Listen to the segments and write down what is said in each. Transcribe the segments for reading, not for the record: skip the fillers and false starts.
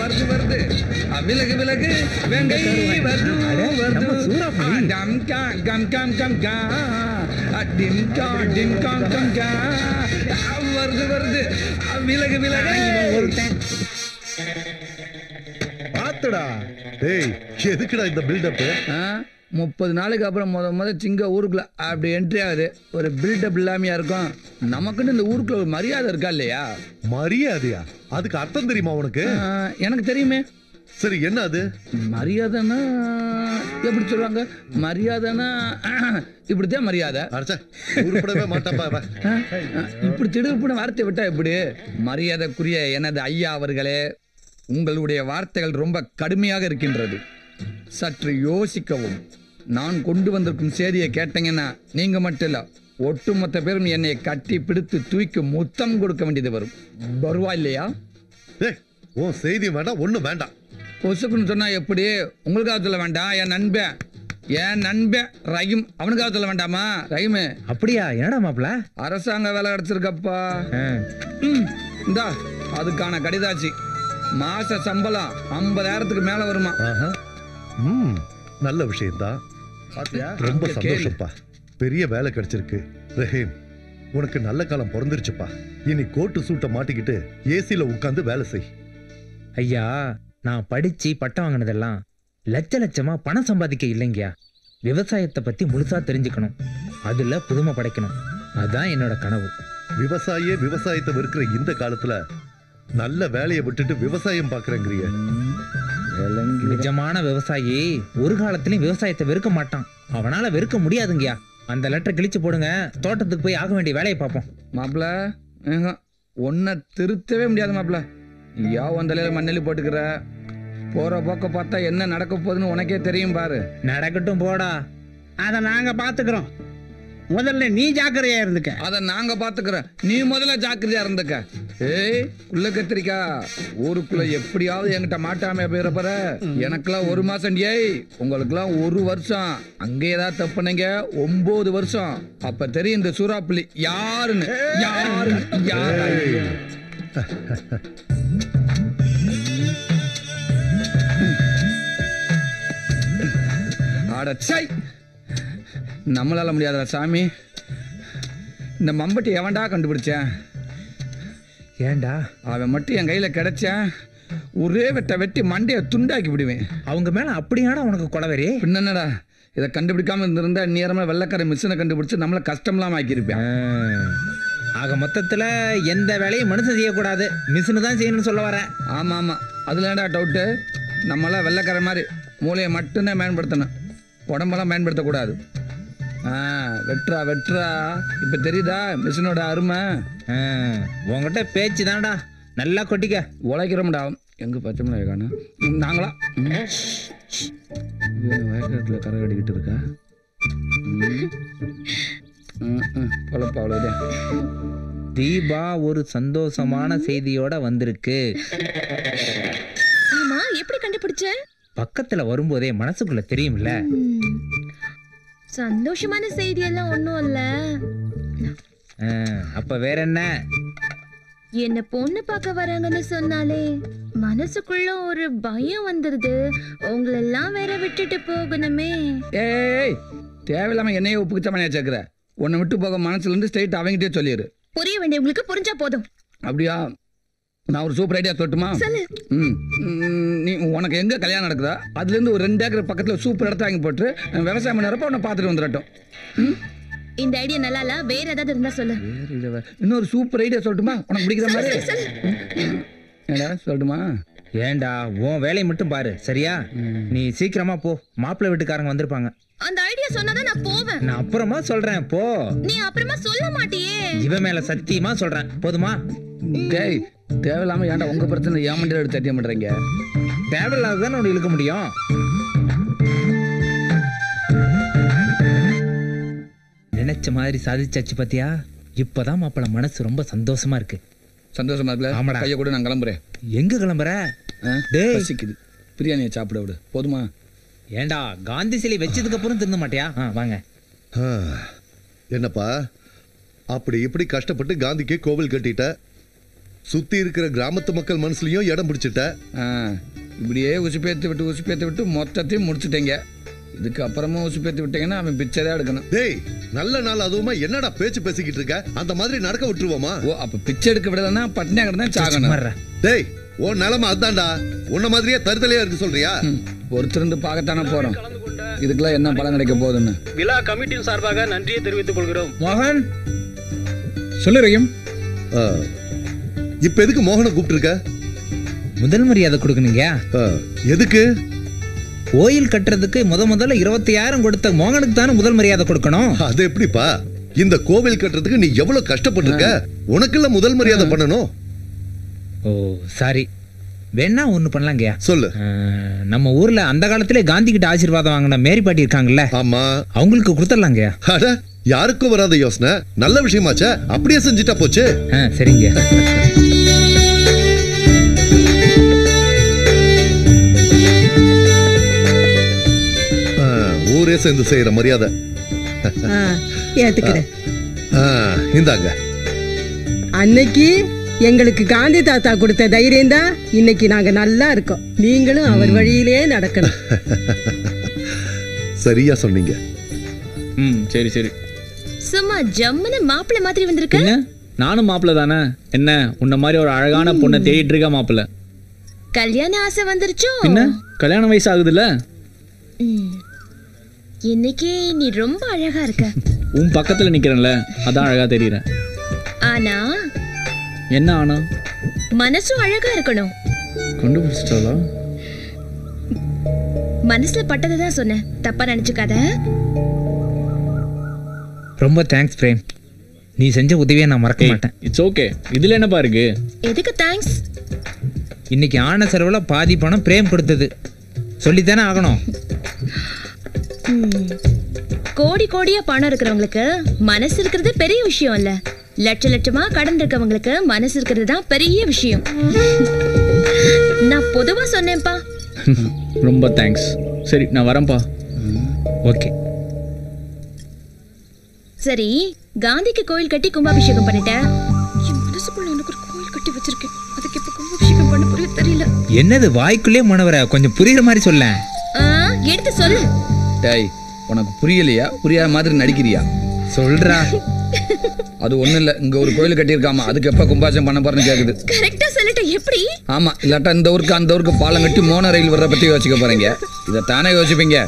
வருது வருது விலகு விலகு வெங்கை வருது வருது டம் கா கம் கம் கம் கா டிம் கா டிம் கா கம் கா வருது வருது விலகு விலகு பாத்துடா. டேய் எதுக்குடா இந்த பில்டப்? 30 நாளைக்கு அப்புறம் முத சிங்க ஊருக்குள்ள அப்படி என்ட்ரி ஆகுது. ஒரு பில்டப் இல்லாமையா இருக்கும். நமக்குன்னு இந்த ஊருக்குள்ள ஒரு மரியாதை இருக்கா இல்லையா? மரியாதையா? அதுக்கு அர்த்தம் தெரியுமா உனக்கு? எனக்கு தெரியுமே. சரி என்ன அது? மரியாதைன்னா எப்படி சொல்லுவாங்க? மரியாதைன்னா இப்படித்தான் மரியாதை. உருப்படவே மாட்டாப்பா. இப்படி திடுப்புன வார்த்தை விட்டா எப்படி? மரியாதைக்குரிய எனது ஐயா அவர்களே, உங்களுடைய வார்த்தைகள் ரொம்ப கடுமையாக இருக்கின்றது. சற்று யோசிக்கவும். நான் கொண்டு வந்திருக்கும் செய்தியை கேட்டீங்கன்னா நீங்க மட்டும் இல்ல, ஒட்டுமொத்த பேரும் என்னை கட்டி பிடித்து தூக்கி முத்தம் கொடுக்க வேண்டியது வரும். வருவா இல்லையா? உன் செய்தி வேண்டாம், ஒண்ணும் வேண்டாம். பொசுக்குன்னு சொன்னா எப்படி? உங்களுக்காக சொல்ல வேண்டாம், என் நண்பன் ரஹீம் அவனுக்காக சொல்ல வேண்டாமா? ரஹீம் அப்படியா? என்னடா மாப்ள? அரசாங்க வேலை கிடைச்சிருக்கப்பா. இந்தா அதுக்கான கடிதாச்சு. மாச சம்பளம் 50,000க்கு மேல வருமா? நல்ல விஷயம்தான். ரொம்ப சந்தோஷப்பா. பெரிய வேலை கிடைச்சிருக்கு. ரஹீம், உனக்கு நல்ல காலம் பிறந்துருச்சுப்பா. இனி கோட்டு சூட்டை மாட்டிக்கிட்டு ஏசில உட்கார்ந்து வேலை செய். ஐயா, நான் படிச்சு பட்டம் வாங்கினதெல்லாம் லட்ச லட்சமா பணம் சம்பாதிக்க இல்லைங்கயா. விவசாயத்தை பத்தி முழுசா தெரிஞ்சுக்கணும், அதுல புதுமை படைக்கணும். அதான் என்னோட கனவு. விவசாயத்தை வெறுக்கிற இந்த காலத்துல நல்ல வேலையை விட்டுட்டு விவசாயம் பாக்குறேங்கிறிய. நிஜமான விவசாயி ஒரு காலத்திலயும் விவசாயத்தை வெறுக்க மாட்டான். அவனால வெறுக்க முடியாதுங்கயா. அந்த லெட்டர் கிழிச்சு போடுங்க, தோட்டத்துக்கு போய் ஆக வேண்டிய வேலையை பார்ப்போம். மாப்பிள ஒன்ன திருத்தவே முடியாது மாப்பிள. யா வந்தலையில மண்ணெல்லி போட்டுக்கிற. போற போக்க பார்த்தா என்ன நடக்க போகுதுன்னு உனக்கே தெரியும் பாரு. நடக்கட்டும் போடா, அதை நாங்க பாத்துக்கிறோம். முதல்ல நீ ஜாக்கிரதையா இருந்துக்க. அத நாங்க பாத்துக்கிறோம், நீ முதல்ல ஜாக்கிரதையா இருந்துக்க. ஏய் உள்ள கத்திரிக்கா, ஊருக்குள்ள எப்படியாவது என்கிட்ட மாட்டாம போயிடப்பற. எனக்கெல்லாம் 1 மாசம், ஏய் உங்களுக்குலாம் 1 வருஷம். அங்கே ஏதாவது தப்புனீங்க 9 வருஷம். அப்ப தெரியும் இந்த சூறாப்புலி யாருன்னு. அடச்சை, நம்மளால முடியாதா சாமி? இந்த மம்பட்டி எவன்டா கண்டுபிடிச்சேன்? ஏண்டா அவன் மட்டும் என் கையில கிடைச்சேன், ஒரே வெட்டி மண்டைய துண்டாக்கி விடுவேன். அவங்க மேல அப்படியாடா உனக்கு கொலவரி? பின்னடா, இதை கண்டுபிடிக்காம இருந்திருந்தா நேரமா வெள்ளக்கார மிஷினை கண்டுபிடிச்சு நம்மள கஷ்டம்லாம் ஆக்கியிருப்பேன். ஆக மொத்தத்துல எந்த வேலையும் மனுஷன் செய்யக்கூடாது, மிஷினு தான் செய்யணும்னு சொல்ல வரேன். ஆமா ஆமா, அதுல ஏன்டா டவுட்டு? நம்மளாம் வெள்ளக்கார மாதிரி மூளையை மட்டும்தான் பயன்படுத்தணும், உடம்பெல்லாம் பயன்படுத்தக்கூடாது. வெட்ரா வெட்ரா. இப்ப தெரியுதா மிஷினோட அருமை? உங்ககிட்ட பேச்சு தான்டா, நல்லா கொட்டிக்க. உழைக்கிறோம்டா. எங்க பச்சை மிளகாய் காணும்? நாங்களா வயக்காட்டுல கரை கட்டிக்கிட்டு இருக்கா? பொழப்பா அவ்வளவுதான். தீபா ஒரு சந்தோஷமான செய்தியோட வந்திருக்கு. ஆமா, எப்படி கண்டுபிடிச்ச? பக்கத்துல வரும்போதே மனசுக்குள்ள தெரியும்ல. சந்தோஷமான செய்தி எல்லாம் ஒண்ணும் இல்ல. அப்ப வேற என்ன? என்ன பொண்ணு பார்க்க வராங்கன்னு சொன்னாலே மனசுக்குள்ள ஒரு பயம் வந்துருது. உங்களெல்லாம் வேற விட்டுட்டு போகணுமே. ஏய், தேவையில்லாம என்னைய உப்புக்கு மணியா சேர்க்கிற. உன்னை விட்டு போக மனசுல இருந்து ஸ்ட்ரைட் அவங்கிட்டே சொல்லிடு. புரிய வேண்டியவங்களுக்கு புரிஞ்சா போதும். அப்படியா? நான் ஒரு சூப்பர் ஐடியா சொல்லட்டுமா? நீ உனக்கு எங்க கல்யாணம் நடக்குதா அதுல இருந்து ஒரு 2 ஏக்கர் பக்கத்துல சூப்பர் இடத்த வாங்கி போட்டு விவசாயம் பண்ணறப்ப உன்னை பார்த்துட்டு வந்துடட்டும். இந்த ஐடியா நல்லா இல்ல, வேற ஏதாவது இருந்தா சொல்லு. இன்னொரு சூப்பர் ஐடியா சொல்லட்டுமா உனக்கு பிடிக்கிற மாதிரி? ஏடா சொல்லட்டுமா? ஏண்டா உன் வேலையை மட்டும் பாரு சரியா? நீ சீக்கிரமா போ, மாப்பிள்ளை வீட்டுக்காரங்க வந்திருப்பாங்க. அந்த ஐடியா சொன்னதா நான் போவேன். நான் அப்புறமா சொல்றேன் போ. நீ அப்புறமா சொல்ல மாட்டியே. இவன் மேல சத்தியமா சொல்றேன், போதுமா? டேய், தேவையில்லாம ஏன்டா உங்க பிரச்சனை ஏன் மண்டியில எடுத்து தட்டிய பண்றீங்க? தேவையில்லாததான் உன்னை இழுக்க முடியும். நினைச்ச மாதிரி சாதிச்சாச்சு பாத்தியா? இப்பதான் மாப்பிள்ள மனசு ரொம்ப சந்தோஷமா இருக்கு. சந்தோஷமா இருக்குல்ல? ஆமாடா. கைய கூட நான் கிளம்புறேன். எங்க கிளம்புற? டேய் பசிக்குது, பிரியாணியை சாப்பிட விடு. போதுமா? ஏண்டா காந்தி சிலை வச்சதுக்கு அப்புறம் திருந்த மாட்டியா? வாங்க. என்னப்பா அப்படி இப்படி கஷ்டப்பட்டு காந்திக்கு கோவில் கட்டிட்ட, சுத்தி இருக்கிற கிராமத்து மக்கள் மனசுலயும் இடம் பிடிச்சிட்ட. இப்படியே உசுப்பேத்து விட்டு மொத்தத்தையும் முடிச்சுட்டீங்க. இதுக்கு அப்புறமா உசுப்பேத்து விட்டீங்கன்னா அவன் பிச்சை தான் எடுக்கணும். டேய் நல்ல நாள் அதுவுமா என்னடா பேச்சு பேசிக்கிட்டு இருக்க? அந்த மாதிரி நடக்க விட்டுருவோமா? ஓ அப்ப பிச்சை எடுக்க விடலன்னா பட்டினியா கிடந்தா சாகணும். டேய் உன் நிலைமை அதான்டா. உன்ன மாதிரியே தருதலையா இருக்கு சொல்றியா? ஒருத்தருந்து பார்க்கத்தானே போறோம். இதுக்கெல்லாம் என்ன பலன் கிடைக்க போகுதுன்னு விழா கமிட்டியின் சார்பாக நன்றியை தெரிவித்துக் கொள்கிறோம். மோகன் சொல்லுறையும். இப்ப எதுக்கு மோகனை கூப்பிட்டு இருக்க? முதல் மரியாதை கொடுக்கணுங்க. எதுக்கு? கோயில் கட்டுறதுக்கு முதல்ல 25,000 கொடுத்த மோகனுக்கு தானே முதல் மரியாதை கொடுக்கணும். அது எப்படிப்பா? இந்த கோவில் கட்டுறதுக்கு நீ எவ்வளவு கஷ்டப்பட்டிருக்க. உனக்குள்ள முதல் மரியாதை பண்ணணும். ஓ சாரி. வேணா ஒண்ணு பண்ணலாங்கய்யா. சொல்லு. நம்ம ஊர்ல அந்த காலத்திலே காந்தி கிட்ட ஆசீர்வாதம் வாங்கின மேரி பாட்டி இருக்காங்கல்ல, ஆமா, அவங்களுக்கு கொடுத்துடலாங்கய்யா. அட யாருக்கும் வராத யோசனை. நல்ல விஷயமாச்சே. அப்படியே செஞ்சுட்டா போச்சு. சரிங்க. ஊரே சேர்ந்து செய்யற மரியாதை. ஏத்துக்கிறேன். இந்தாங்க. அன்னைக்கு எங்களுக்கு காந்தி தாத்தா கொடுத்த தைரியம் தான் இன்னைக்கு நாங்க நல்லா இருக்கோம். நீங்களும் அவர் வழியிலே நடக்கணும். சரியா சொன்னீங்க. சரி சரி. சும்மா ஜம்முன்னு மாப்பிள்ளை மாதிரி வந்திருக்க. நானும் மாப்பிள்ளை தானே. என்ன உன்ன மாதிரி ஒரு அழகான பொண்ணை தேடிட்டு இருக்க மாப்பிள்ளை. கல்யாண ஆசை வந்துருச்சோ? என்ன கல்யாண வயசு ஆகுதுல்ல? இன்னைக்கு நீ ரொம்ப அழகா இருக்க. உன் பக்கத்துல நிக்கிறேன்ல, அதான் அழகா தெரியறேன். ஆனா என்ன ஆனா? மனசும் அழகா இருக்கணும். கண்டுபிடிச்சிட்டாளா? மனசுல பட்டதை தான் சொன்னேன், தப்பா நினைச்சுக்காத. ரொம்ப தேங்க்ஸ் பிரேம். நீ செஞ்ச உதவியை நான் மறக்க மாட்டேன். It's okay. இதுல என்னப்பா இருக்கு? எதுக்கு தேங்க்ஸ்? இன்னைக்கு ஆன செலவுல பாதி பணம் பிரேம் கொடுத்தது. சொல்லித்தானே ஆகணும். கோடி கோடியா பணம் இருக்கிறவங்களுக்கு மனசு இருக்கிறது பெரிய விஷயம் இல்ல. லட்சமா கடன் இருக்கவங்களுக்கு மனசு இருக்கிறது தான் பெரிய விஷயம். நான் பொதுவா சொன்னேன்ப்பா. ரொம்ப தேங்க்ஸ். சரி நான் வரேன்ப்பா. ஓகே. சரி, காந்திக்கு கோயில் கட்டி கும்பாபிஷேகம் பண்ணிட்டேன். என் மனசுக்குள்ள எனக்கு ஒரு கோயில் கட்டி வச்சிருக்கேன். அதுக்கு எப்ப கும்பாபிஷேகம் பண்ண புரிய தெரியல. என்னது வாய்க்குள்ளே முனவர? கொஞ்சம் புரியுற மாதிரி சொல்ல. எடுத்து சொல்லு. டேய் உனக்கு புரியலையா? புரியாத மாதிரி நடிக்கிறியா? சொல்றா. அது ஒண்ணு இல்ல. இங்க ஒரு கோயில் கட்டியிருக்காமா, அதுக்கு எப்ப கும்பாபிஷேகம் பண்ண போறேன்னு கேக்குது. கரெக்டா சொல்லிட்ட. எப்படி? ஆமா, இல்லாட்டா இந்த ஊருக்கு அந்த ஊருக்கு பாலம் கட்டி மோன ரயில் வர்ற பத்தி யோசிக்க போறீங்க. இதை தானே யோசிப்பீங்க.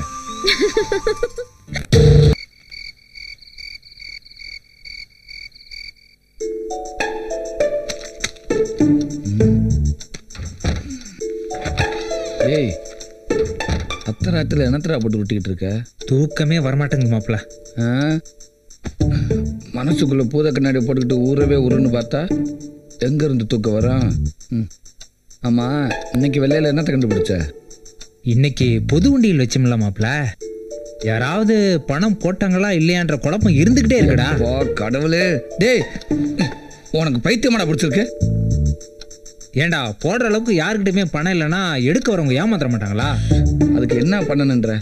ஏய் அத்தராத்துல என்னத்தரா போட்டு விட்டுக்கிட்டு இருக்க? தூக்கமே வரமாட்டேங்க மாப்பிள்ள. மனசுக்குள்ள பூத கண்ணாடி போட்டுக்கிட்டு ஊரவே உருன்னு பார்த்தா எங்க இருந்து தூக்கம் வரும்? ஆமா, இன்னைக்கு வெள்ளையில என்னத்தை கண்டுபிடிச்ச? இன்னைக்கு பொது உண்டியல் வச்சோம்ல மாப்பிள்ள, யாராவது பணம் போட்டாங்களா இல்லையான்ற குழப்பம் இருந்துகிட்டே இருக்குடா. கடவுளே. டேய் உனக்கு பைத்தியமாடா பிடிச்சிருக்கு? ஏண்டா போடுற அளவுக்கு யாருக்கிட்டயுமே பணம் இல்லைன்னா எடுக்க வரவங்க ஏமாத்திர மாட்டாங்களா? அதுக்கு என்ன பண்ணணுன்ற?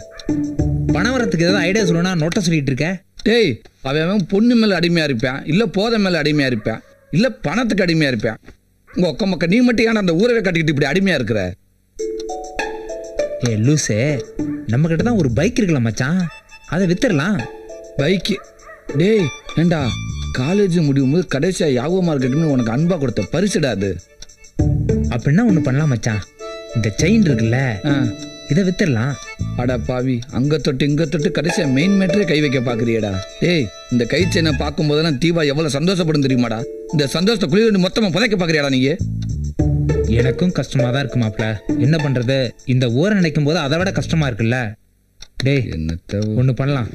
பணம் வரத்துக்கு ஏதாவது ஐடியா சொல்லணும்னா நோட்டை சொல்லிட்டு இருக்க. டேய் அவன் பொண்ணு மேல அடிமையா இருப்பான், இல்ல போதை மேல அடிமையா இருப்பான், இல்ல பணத்துக்கு அடிமையா இருப்பான். உங்க ஒக்க மக்க நீ மட்டும் ஏன்னா அந்த ஊரவே கட்டிக்கிட்டு இப்படி அடிமையா இருக்கிற? ஏ லூசே, நம்ம கிட்ட தான் ஒரு பைக் இருக்குல்ல மச்சான், அதை வித்துடலாம். பைக்கு? டேய் ஏண்டா காலேஜ் முடியும் போது கடைசியா யாவோ மார்க்கெட்னு உனக்கு அன்பா கொடுத்த பரிசுடா அது. அப்படின்னா ஒண்ணு பண்ணலாம் மச்சான், இந்த செயின் இருக்குல்ல இதை வித்துடலாம். அடா பாவி, அங்க தொட்டு இங்க தொட்டு கடைசியா மெயின் மேட்டரே கை வைக்க பாக்குறியடா. டேய் இந்த கை செயினை பார்க்கும் போதெல்லாம் தீபா எவ்வளவு சந்தோஷப்படும் தெரியுமாடா? இந்த சந்தோஷத்தை குளிர் மொத்தமா புதைக்க பாக்குறியாடா நீங்க? எனக்கும் கஷ்டமா தான் இருக்கு மாப்ள, என்ன பண்றது? இந்த ஊரை நினைக்கும் போது அதை விட கஷ்டமா இருக்குல்ல. டேய் ஒண்ணு பண்ணலாம்,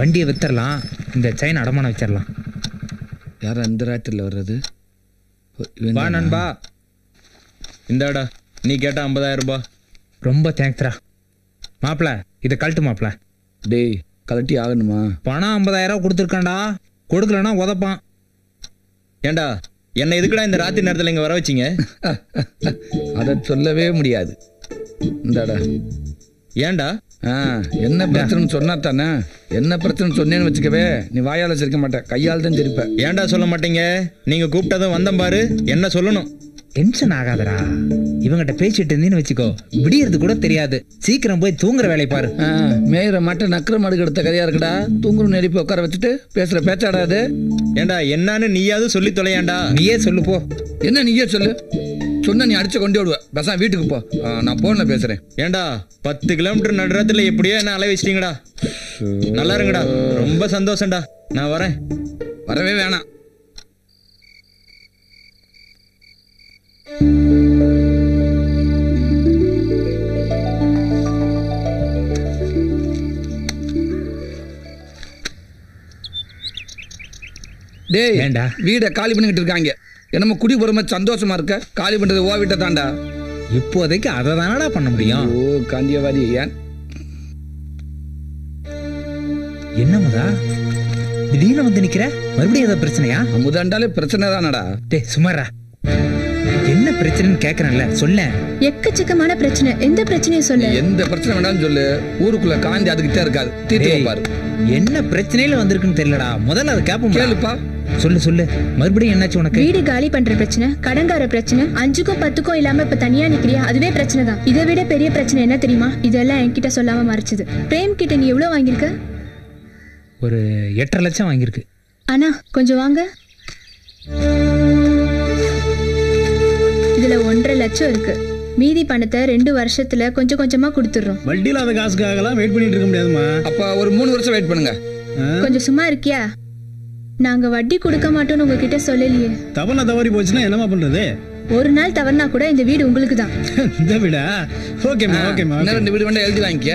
வண்டியை வித்துடலாம், இந்த செயின் அடமானம் வச்சிடலாம். யார் அந்த ராத்திரில வர்றது? வா நண்பா. இந்தாடா நீ கேட்ட 50,000 ரூபாய். ரொம்ப தேங்க்ஸ்ரா மாப்ள, இதை கழட்டு மாப்ள. டேய் கழட்டி ஆகணுமா? பணம் 50,000 கொடுத்துருக்காண்டா, கொடுக்கலன்னா உதப்பான். ஏண்டா என்ன எதுக்குடா இந்த ராத்திரி நேரத்தில் இங்க வர வச்சிங்க? அதை சொல்லவே முடியாது. இந்தாடா. ஏண்டா என்ன பிரச்சனைன்னு சொன்னா தானே. என்ன பிரச்சனை சொன்னேன்னு வச்சுக்கவே நீ வாயால சிரிக்க மாட்டேன், கையால் தான் சிரிப்ப. ஏன்டா சொல்ல மாட்டீங்க? நீங்க கூப்பிட்டதும் வந்தேன் பாரு, என்ன சொல்லணும்? டென்ஷன் ஆகாதடா. இவங்கிட்ட பேசிட்டு இருந்தீன்னு வச்சுக்கோ, விடியறது கூட தெரியாது. சீக்கிரம் போய் தூங்குற வேலையை பாரு. மேயிற மாட்டை நக்கிற மாடு எடுத்த கதையா இருக்குடா. தூங்குற நெருப்பி உட்கார வச்சுட்டு பேசுற பேச்சாடாது. ஏண்டா என்னன்னு நீயாவது சொல்லி தொலையாண்டா. நீயே சொல்லு போ. என்ன நீயே சொல்லு? சொன்ன நீ அடிச்சு கொண்டு விடுவ. பசா வீட்டுக்கு போ, நான் போன்ல பேசுறேன். ஏண்டா 10 கிலோமீட்டர் நடுறதுல எப்படியோ என்ன அலை வச்சிட்டீங்கடா. நல்லா இருங்கடா, ரொம்ப சந்தோஷம்டா. நான் வரேன். வரவே வேணாம். டேய் ஏண்டா வீட காலி பண்ணிக்கிட்டு இருக்காங்க. என்னமோ குடி போற மாதிரி சந்தோஷமா இருக்க. காலி பண்றது ஓ வீட்டை தாண்டா. இப்போதைக்கு அதை தானடா பண்ண முடியும். ஓ காந்தியவாதி. ஏன் என்னமுதா திடீர்னு வந்து நிக்கிற? மறுபடியும் ஏதாவது பிரச்சனையா? அமுதாண்டாலே பிரச்சனை தானடா. டேய் சுமாரா, என்ன பிரச்சனைன்னு கேக்குறேன்ல, சொல்ல. எக்கச்சக்கமான பிரச்சனை. எந்த பிரச்சனையும் சொல்லு. எந்த பிரச்சனை வேணாலும் சொல்லு. ஊருக்குள்ள காந்தி அதுக்கிட்டே இருக்காது, தீர்த்து வைப்பாரு. என்ன பிரச்சனையில வந்திருக்குன்னு தெரியலடா. முதல்ல அதை கேப்போம். கேளுப்பா. சொல்லு சொல்லு, மறுபடியும் என்னாச்சு உனக்கு? வீடு காலி பண்ற பிரச்சனை, கடன்கார பிரச்சனை, 5க்கும் 10க்கும் இல்லாம இப்ப தனியா நிக்கிறியா, அதுவே பிரச்சனை தான். இதை விட பெரிய பிரச்சனை என்ன தெரியுமா? இதெல்லாம் என்கிட்ட சொல்லாம மறைச்சது. பிரேம் கிட்ட நீ எவ்வளவு வாங்கியிருக்க? ஒரு 8.5 லட்சம் வாங்கியிருக்கு. அண்ணா கொஞ்சம் வாங்க. இதுல 1.5 லட்சம் இருக்கு. மீதி பணத்தை 2 வருஷத்துல கொஞ்சம் கொஞ்சமா கொடுத்துடுறோம். வட்டி இல்லாத காசுக்காகலாம் வெயிட் பண்ணிட்டு இருக்க முடியாதுமா. அப்ப ஒரு 3 வருஷம் வெயிட் பண்ணுங்க. கொஞ்சம் சும்மா இருக்கியா? நாங்க வட்டி கொடுக்க மாட்டோம்னு உங்ககிட்ட சொல்லலையே. தவறி போச்சுன்னா என்னமா பண்றது? ஒரு நாள் தவறுனா கூட இந்த வீடு உங்களுக்கு தான். இந்த வீடா? ஓகேமா ஓகேமா. இன்னும் 2 வீடு வேண்டாம், எழுதி வாங்கிக்க.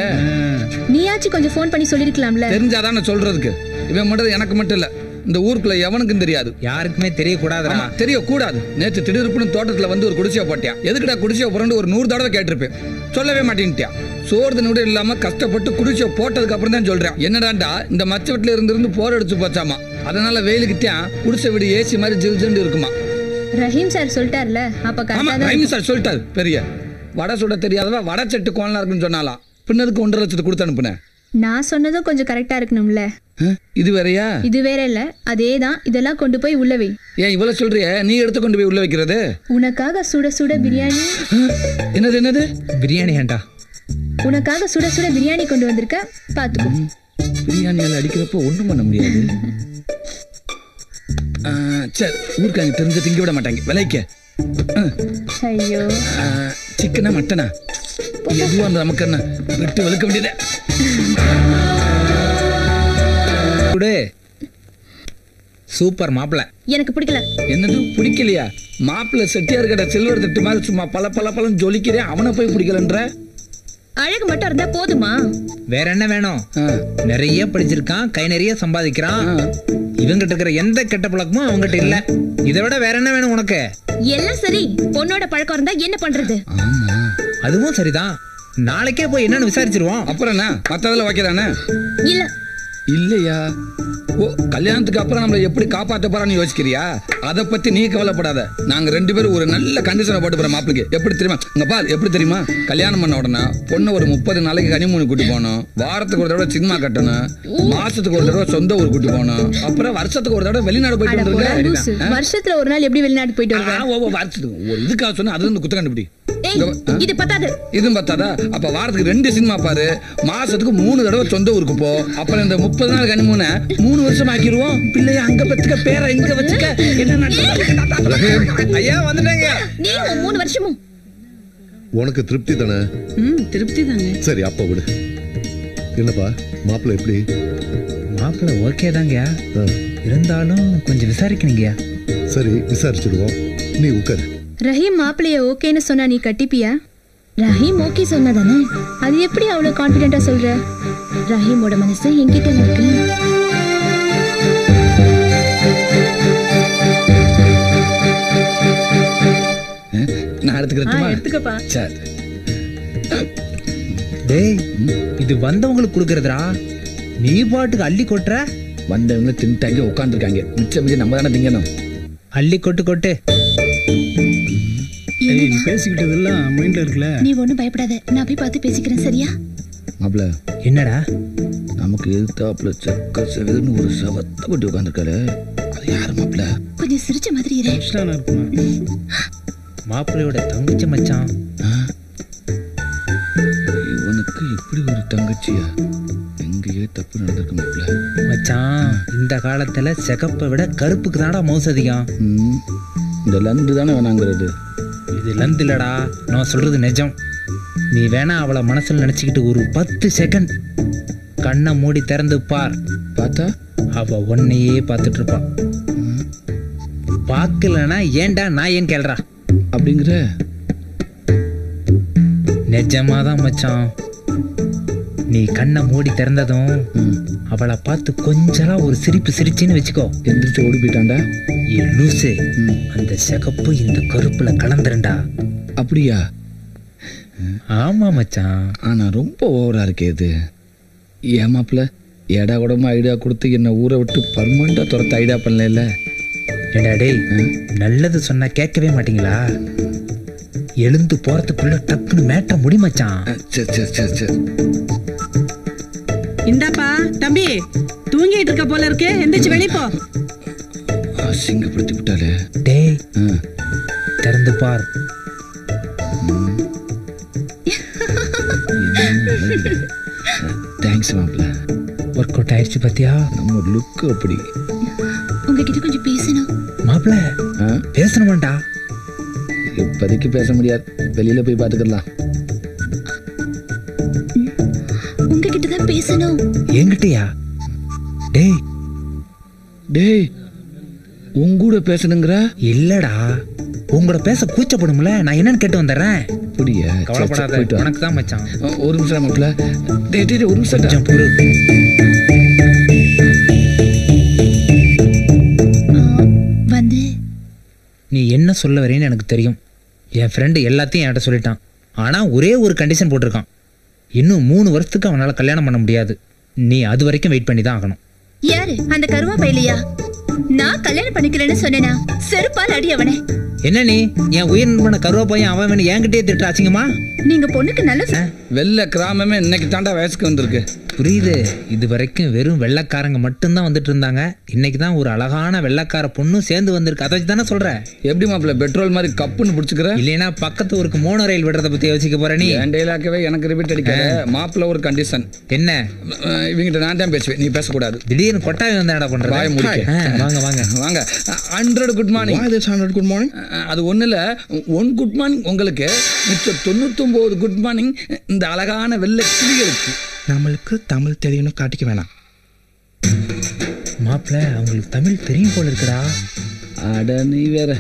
நீயாச்சும் கொஞ்சம் ஃபோன் பண்ணி சொல்லிருக்கலாம்ல. தெரிஞ்சாதான் நான் சொல்றதுக்கு. இவன் மட்டும் எனக்கு மட்டும் இல்ல, இந்த ஊருக்குள்ள எவனுக்கும் தெரியாது. யாருக்குமே தெரியக்கூடாதுடா. தெரியக்கூடாது. நேற்று திடீர்னு தோட்டத்துல வந்து ஒரு குடிசையை போட்டியா. எதுக்குடா குடிசையை போறேன்னு ஒரு 100 தடவை கேட்டிருப்பேன். சொல்லவே மாட்டேன்ட்டியா. சோறு கூட இல்லாம கஷ்டப்பட்டு குடிசையை போட்டதுக்கு அப்புறம் தான் சொல்றேன். என்னடாண்டா இந்த மச்ச வீட்டுல இருந்து போர் அடிச்சு போச்சாமா. அதனால வெயிலுக்குத்தான் குடிசை வீடு ஏசி மாதிரி ஜில்ஜின்னு இருக்குமா. ரஹீம் சார் சொல்லிட்டார்ல, அப்ப ஆமா ரஹீம் சார் சொல்லிட்டாரு. பெரிய வடை சுட தெரியாதவ வடை செட்டு கோணலா இருக்குன்னு சொன்னாலாம். பின்னதுக்கு 1.5 லட்சத்தை கொடுத்து அனுப்புனேன். நான் சொன்னதும் கொஞ்சம் கரெக்டா இருக்கணும்ல. இது வேறயா? இது வேற இல்ல, அதேதான். இதெல்லாம் கொண்டு போய் உள்ள வை. ஏன் இவ்வளவு சொல்றிய? நீ எடுத்து கொண்டு போய் உள்ள வைக்கிறது? உனக்காக சுட சுட பிரியாணி. என்னது என்னது? பிரியாணி ஏண்டா? உனக்காக சுட சுட பிரியாணி கொண்டு வந்திருக்க, பாத்துக்கோ. பிரியாணியால அடிக்கிறப்போ ஒண்ணும் பண்ண முடியாது. சரி, ஊருக்காங்க தெரிஞ்ச திங்க விட மாட்டாங்க. விலைக்க ஐயோ, சிக்கனா மட்டனா எதுவா அந்த நமக்கு என்ன விட்டு வலுக்க வேண்டியது. சூப்பர் மாப்பிள்ள. எனக்கு பிடிக்கல. என்னது பிடிக்கலையா? மாப்பிள்ள செட்டியார் கடை சில்வர் தட்டு மாதிரி சும்மா பல பல பழம் ஜொலிக்கிறேன். அவனை போய் பிடிக்கலன்ற? அழகு மட்டும் இருந்தா போதுமா? வேற என்ன வேணும்? நிறைய படிச்சிருக்கான், கை நிறைய சம்பாதிக்கிறான். இவங்கிட்ட இருக்கிற எந்த கெட்ட பழக்கமும் அவங்ககிட்ட இல்ல. இதை விட வேற என்ன வேணும் உனக்கு? எல்லாம் சரி, பொண்ணோட பழக்கம் இருந்தா என்ன பண்றது? அதுவும் சரிதான். நாளைக்கே போய் என்னன்னு விசாரிச்சிருவோம். அப்புறம் என்ன மத்ததுல வைக்கிறானே? இல்ல இல்லையா? ஓ, கல்யாணத்துக்கு அப்புறம் நம்மளை எப்படி காப்பாற்ற போறான்னு யோசிக்கிறியா? அதை பத்தி நீ கவலைப்படாத. நாங்க 2 பேரும் ஒரு நல்ல கண்டிஷனை போட்டு போறோம் மாப்பிளைக்கு. எப்படி தெரியுமா? இங்க பாரு, எப்படி தெரியுமா? கல்யாணம் பண்ண உடனே பொண்ணு ஒரு 30 நாளைக்கு கனிமூணு கூட்டி போகணும். வாரத்துக்கு ஒரு தடவை சினிமா கட்டணும். மாசத்துக்கு ஒரு தடவை சொந்த ஊர் கூட்டி போகணும். அப்புறம் வருஷத்துக்கு ஒரு தடவை வெளிநாடு போயிட்டு வந்துருக்க. வருஷத்துல ஒரு நாள் எப்படி வெளிநாடு போயிட்டு வருவேன்? வருஷத்துக்கு ஒரு இதுக்காக சொன்னா அது வந்து குத்த கண்டுபிடி. இது பத்தாது. இதுவும் பத்தாதா? அப்ப வாரத்துக்கு 2 சினிமா பாரு. மாசத்துக்கு 3 தடவை சொந்த ஊருக்கு போ. அப்புறம் இந்த 30 நாள் கனிமூண 3 வருஷம் ஆக்கிடுவோம். பிள்ளைய அங்க பத்துக்க, பேரை இங்க வச்சுக்க. என்ன ஐயா வந்துட்டாங்க. நீ 3 வருஷமும் உனக்கு திருப்தி தானே? திருப்தி தாங்க. சரி அப்ப விடு. என்னப்பா மாப்பிள்ள எப்படி? மாப்பிள்ள ஓகே தாங்க, இருந்தாலும் கொஞ்சம் விசாரிக்கணுங்கயா. சரி விசாரிச்சிடுவோம், நீ உட்காரு. ரஹீம் மாப்பிளைய ஓகேன்னு சொன்னா நீ கட்டிப்பியா? ரஹீம் ஓகே சொன்னதானே? அது எப்படி அவ்வளவு கான்பிடென்ட்டா சொல்ற? ரஹீமோட மனசு என்கிட்ட இருக்கு. நான் எடுத்துக்கப்பா. சரி. டேய், இது வந்தவங்களுக்கு கொடுக்கறதுடா. நீ பாட்டுக்கு அள்ளி கொட்டுற. வந்தவங்க தின்ட்டாங்க, உட்காந்துருக்காங்க. மிச்சம் மிச்சம் நம்ம தானே திங்கணும். அள்ளி கொட்டு கொட்டு. பேசிக்கிட்டதெல்லாம் மைண்ட்ல இருக்குல்ல. நீ ஒண்ணும் பயப்படாத, நான் போய் பார்த்து பேசிக்கிறேன், சரியா? மாப்பிள என்னடா நமக்கு எதிர்த்தாப்புல செக்க செவதுன்னு ஒரு சவத்தை கொட்டி உட்காந்துருக்காரு. அது யாரு மாப்பிள? கொஞ்சம் சிரிச்ச மாதிரி இரு. இஷ்டானா இருக்குமா? மாப்பிள்ளையோட தங்கச்சி மச்சான். இவனுக்கு இப்படி ஒரு தங்கச்சியா? எங்கேயே தப்பு நடந்திருக்கு மாப்பிள. மச்சான் இந்த காலத்துல சிகப்பை விட கருப்புக்கு தான்டா மவுசு அதிகம். இந்த லந்து தானே வேணாங்கிறது. இது லந்து இல்லடா, நான் சொல்றது நிஜம். நீ வேணா அவளை மனசுல நினைச்சுக்கிட்டு ஒரு 10 செகண்ட் கண்ணை மூடி திறந்து பார். பார்த்தா அவ உன்னையே பார்த்துட்டு இருப்பா. பார்க்கலனா ஏன்டா நான் ஏன் கேள்றா அப்படிங்கிற? நிஜமாதான் மச்சான். நீ கண்ணை மூடி திறந்ததும் அவளை பார்த்து கொஞ்சலா ஒரு சிரிப்பு சிரிச்சின்னு வச்சுக்கோ. எந்திரிச்சு ஓடி போயிட்டான்டா. ஏ லூசு, அந்த சிகப்பு இந்த கருப்புல கலந்துருண்டா. அப்படியா? ஆமா மச்சான். ஆனா ரொம்ப ஓவரா இருக்கே இது. ஏமாப்ல எடா கூடமா ஐடியா கொடுத்து என்ன ஊரை விட்டு பர்மனண்டா துரத்த ஐடியா பண்ணல. ஏடா டேய், நல்லது சொன்னா கேட்கவே மாட்டீங்களா? எழுந்து போறதுக்குள்ள டக்குன்னு மேட்ட முடி மச்சான். சரி சரி சரி சரி. இந்தாப்பா தம்பி, தூங்கிட்டு இருக்க போல இருக்கு, எந்திரிச்சு வெளிய போ. அசிங்கப்படுத்தி விட்டாலே. டேய் திறந்து பார். தேங்க்ஸ் மாப்ள. ஒர்க் அவுட் ஆயிடுச்சு பாத்தியா? நம்ம லுக்கு அப்படி. உங்ககிட்ட கொஞ்சம் பேசணும். மாப்பிள பேசணுமாண்டா? இப்போதைக்கு பேச முடியாது, வெளியில போய் பாத்துக்கலாம். உங்ககிட்ட தான் பேசணும். என்கிட்டயா? டேய் டேய் உங்கூட பேசணுங்கிற? இல்லடா, உங்களோட பேச கூச்சப்படும்ல, நான் என்னன்னு கேட்டு வந்துடுறேன். அப்படியா? கவலைப்படாத, உனக்கு தான் மச்சான். ஒரு நிமிஷம் மாப்ள. டேய் டேய் ஒரு நிமிஷம். கொஞ்சம் பொறு. வந்து நீ என்ன சொல்ல வரேன்னு எனக்கு தெரியும். என் ஃப்ரெண்டு எல்லாத்தையும் என்கிட்ட சொல்லிட்டான். ஆனா ஒரே ஒரு கண்டிஷன் போட்டிருக்கான். இன்னும் 3 வருஷத்துக்கு அவனால கல்யாணம் பண்ண முடியாது. நீ அது வரைக்கும் வெயிட் பண்ணி தான் ஆகணும். யாரு அந்த கருவா பையலையா? நான் கல்யாணம் பண்ணிக்கிறேன்னு சொன்னேனா? செருப்பால் அடி அவனே. என்ன நீ என் உயிர் நண்பன கருவா பையன் அவன் வேணும் என்கிட்டயே திட்டு அசிங்கமா? நீங்க பொண்ணுக்கு நல்ல வெள்ளை கிராமமே இன்னைக்கு தாண்டா வயசுக்கு வந்திருக்கு. புரியுது. இது வரைக்கும் வெறும் வெள்ளைக்காரங்க மட்டும்தான் வந்துட்டு இருந்தாங்க. இன்னைக்கு தான் ஒரு அழகான வெள்ளைக்கார பொண்ணும் சேர்ந்து வந்திருக்கு. அதை வச்சு தானே சொல்ற? எப்படி மாப்பிள்ள பெட்ரோல் மாதிரி கப்புன்னு பிடிச்சிக்கிற? இல்லைன்னா பக்கத்து ஊருக்கு மோனோ ரயில் விடுறத பத்தி யோசிக்க போற நீ? என் டெய்லாக்கவே எனக்கு ரிப்பீட் அடிக்காத. மாப்பிள்ள ஒரு கண்டிஷன். என்ன? இவங்கிட்ட நான் தான் பேசுவேன், நீ பேசக்கூடாது. திடீர்னு கொட்டாவி வந்து என்ன பண்ற? வாய முடிக்க. வாங்க வாங்க வாங்க. 100 குட் மார்னிங். 100 good morning. அது ஒண்ணு இல்ல, 1 குட் மார்னிங் உங்களுக்கு, மிச்சம் 99 குட் மார்னிங் இந்த அழகான வெள்ளை கிளிகளுக்கு. நம்மளுக்கு தமிழ் தெரியும்னு காட்டிக்க வேணாம். மாப்பிள்ள அவங்களுக்கு தமிழ் தெரியும் போல இருக்குடா. அட நீ வேற.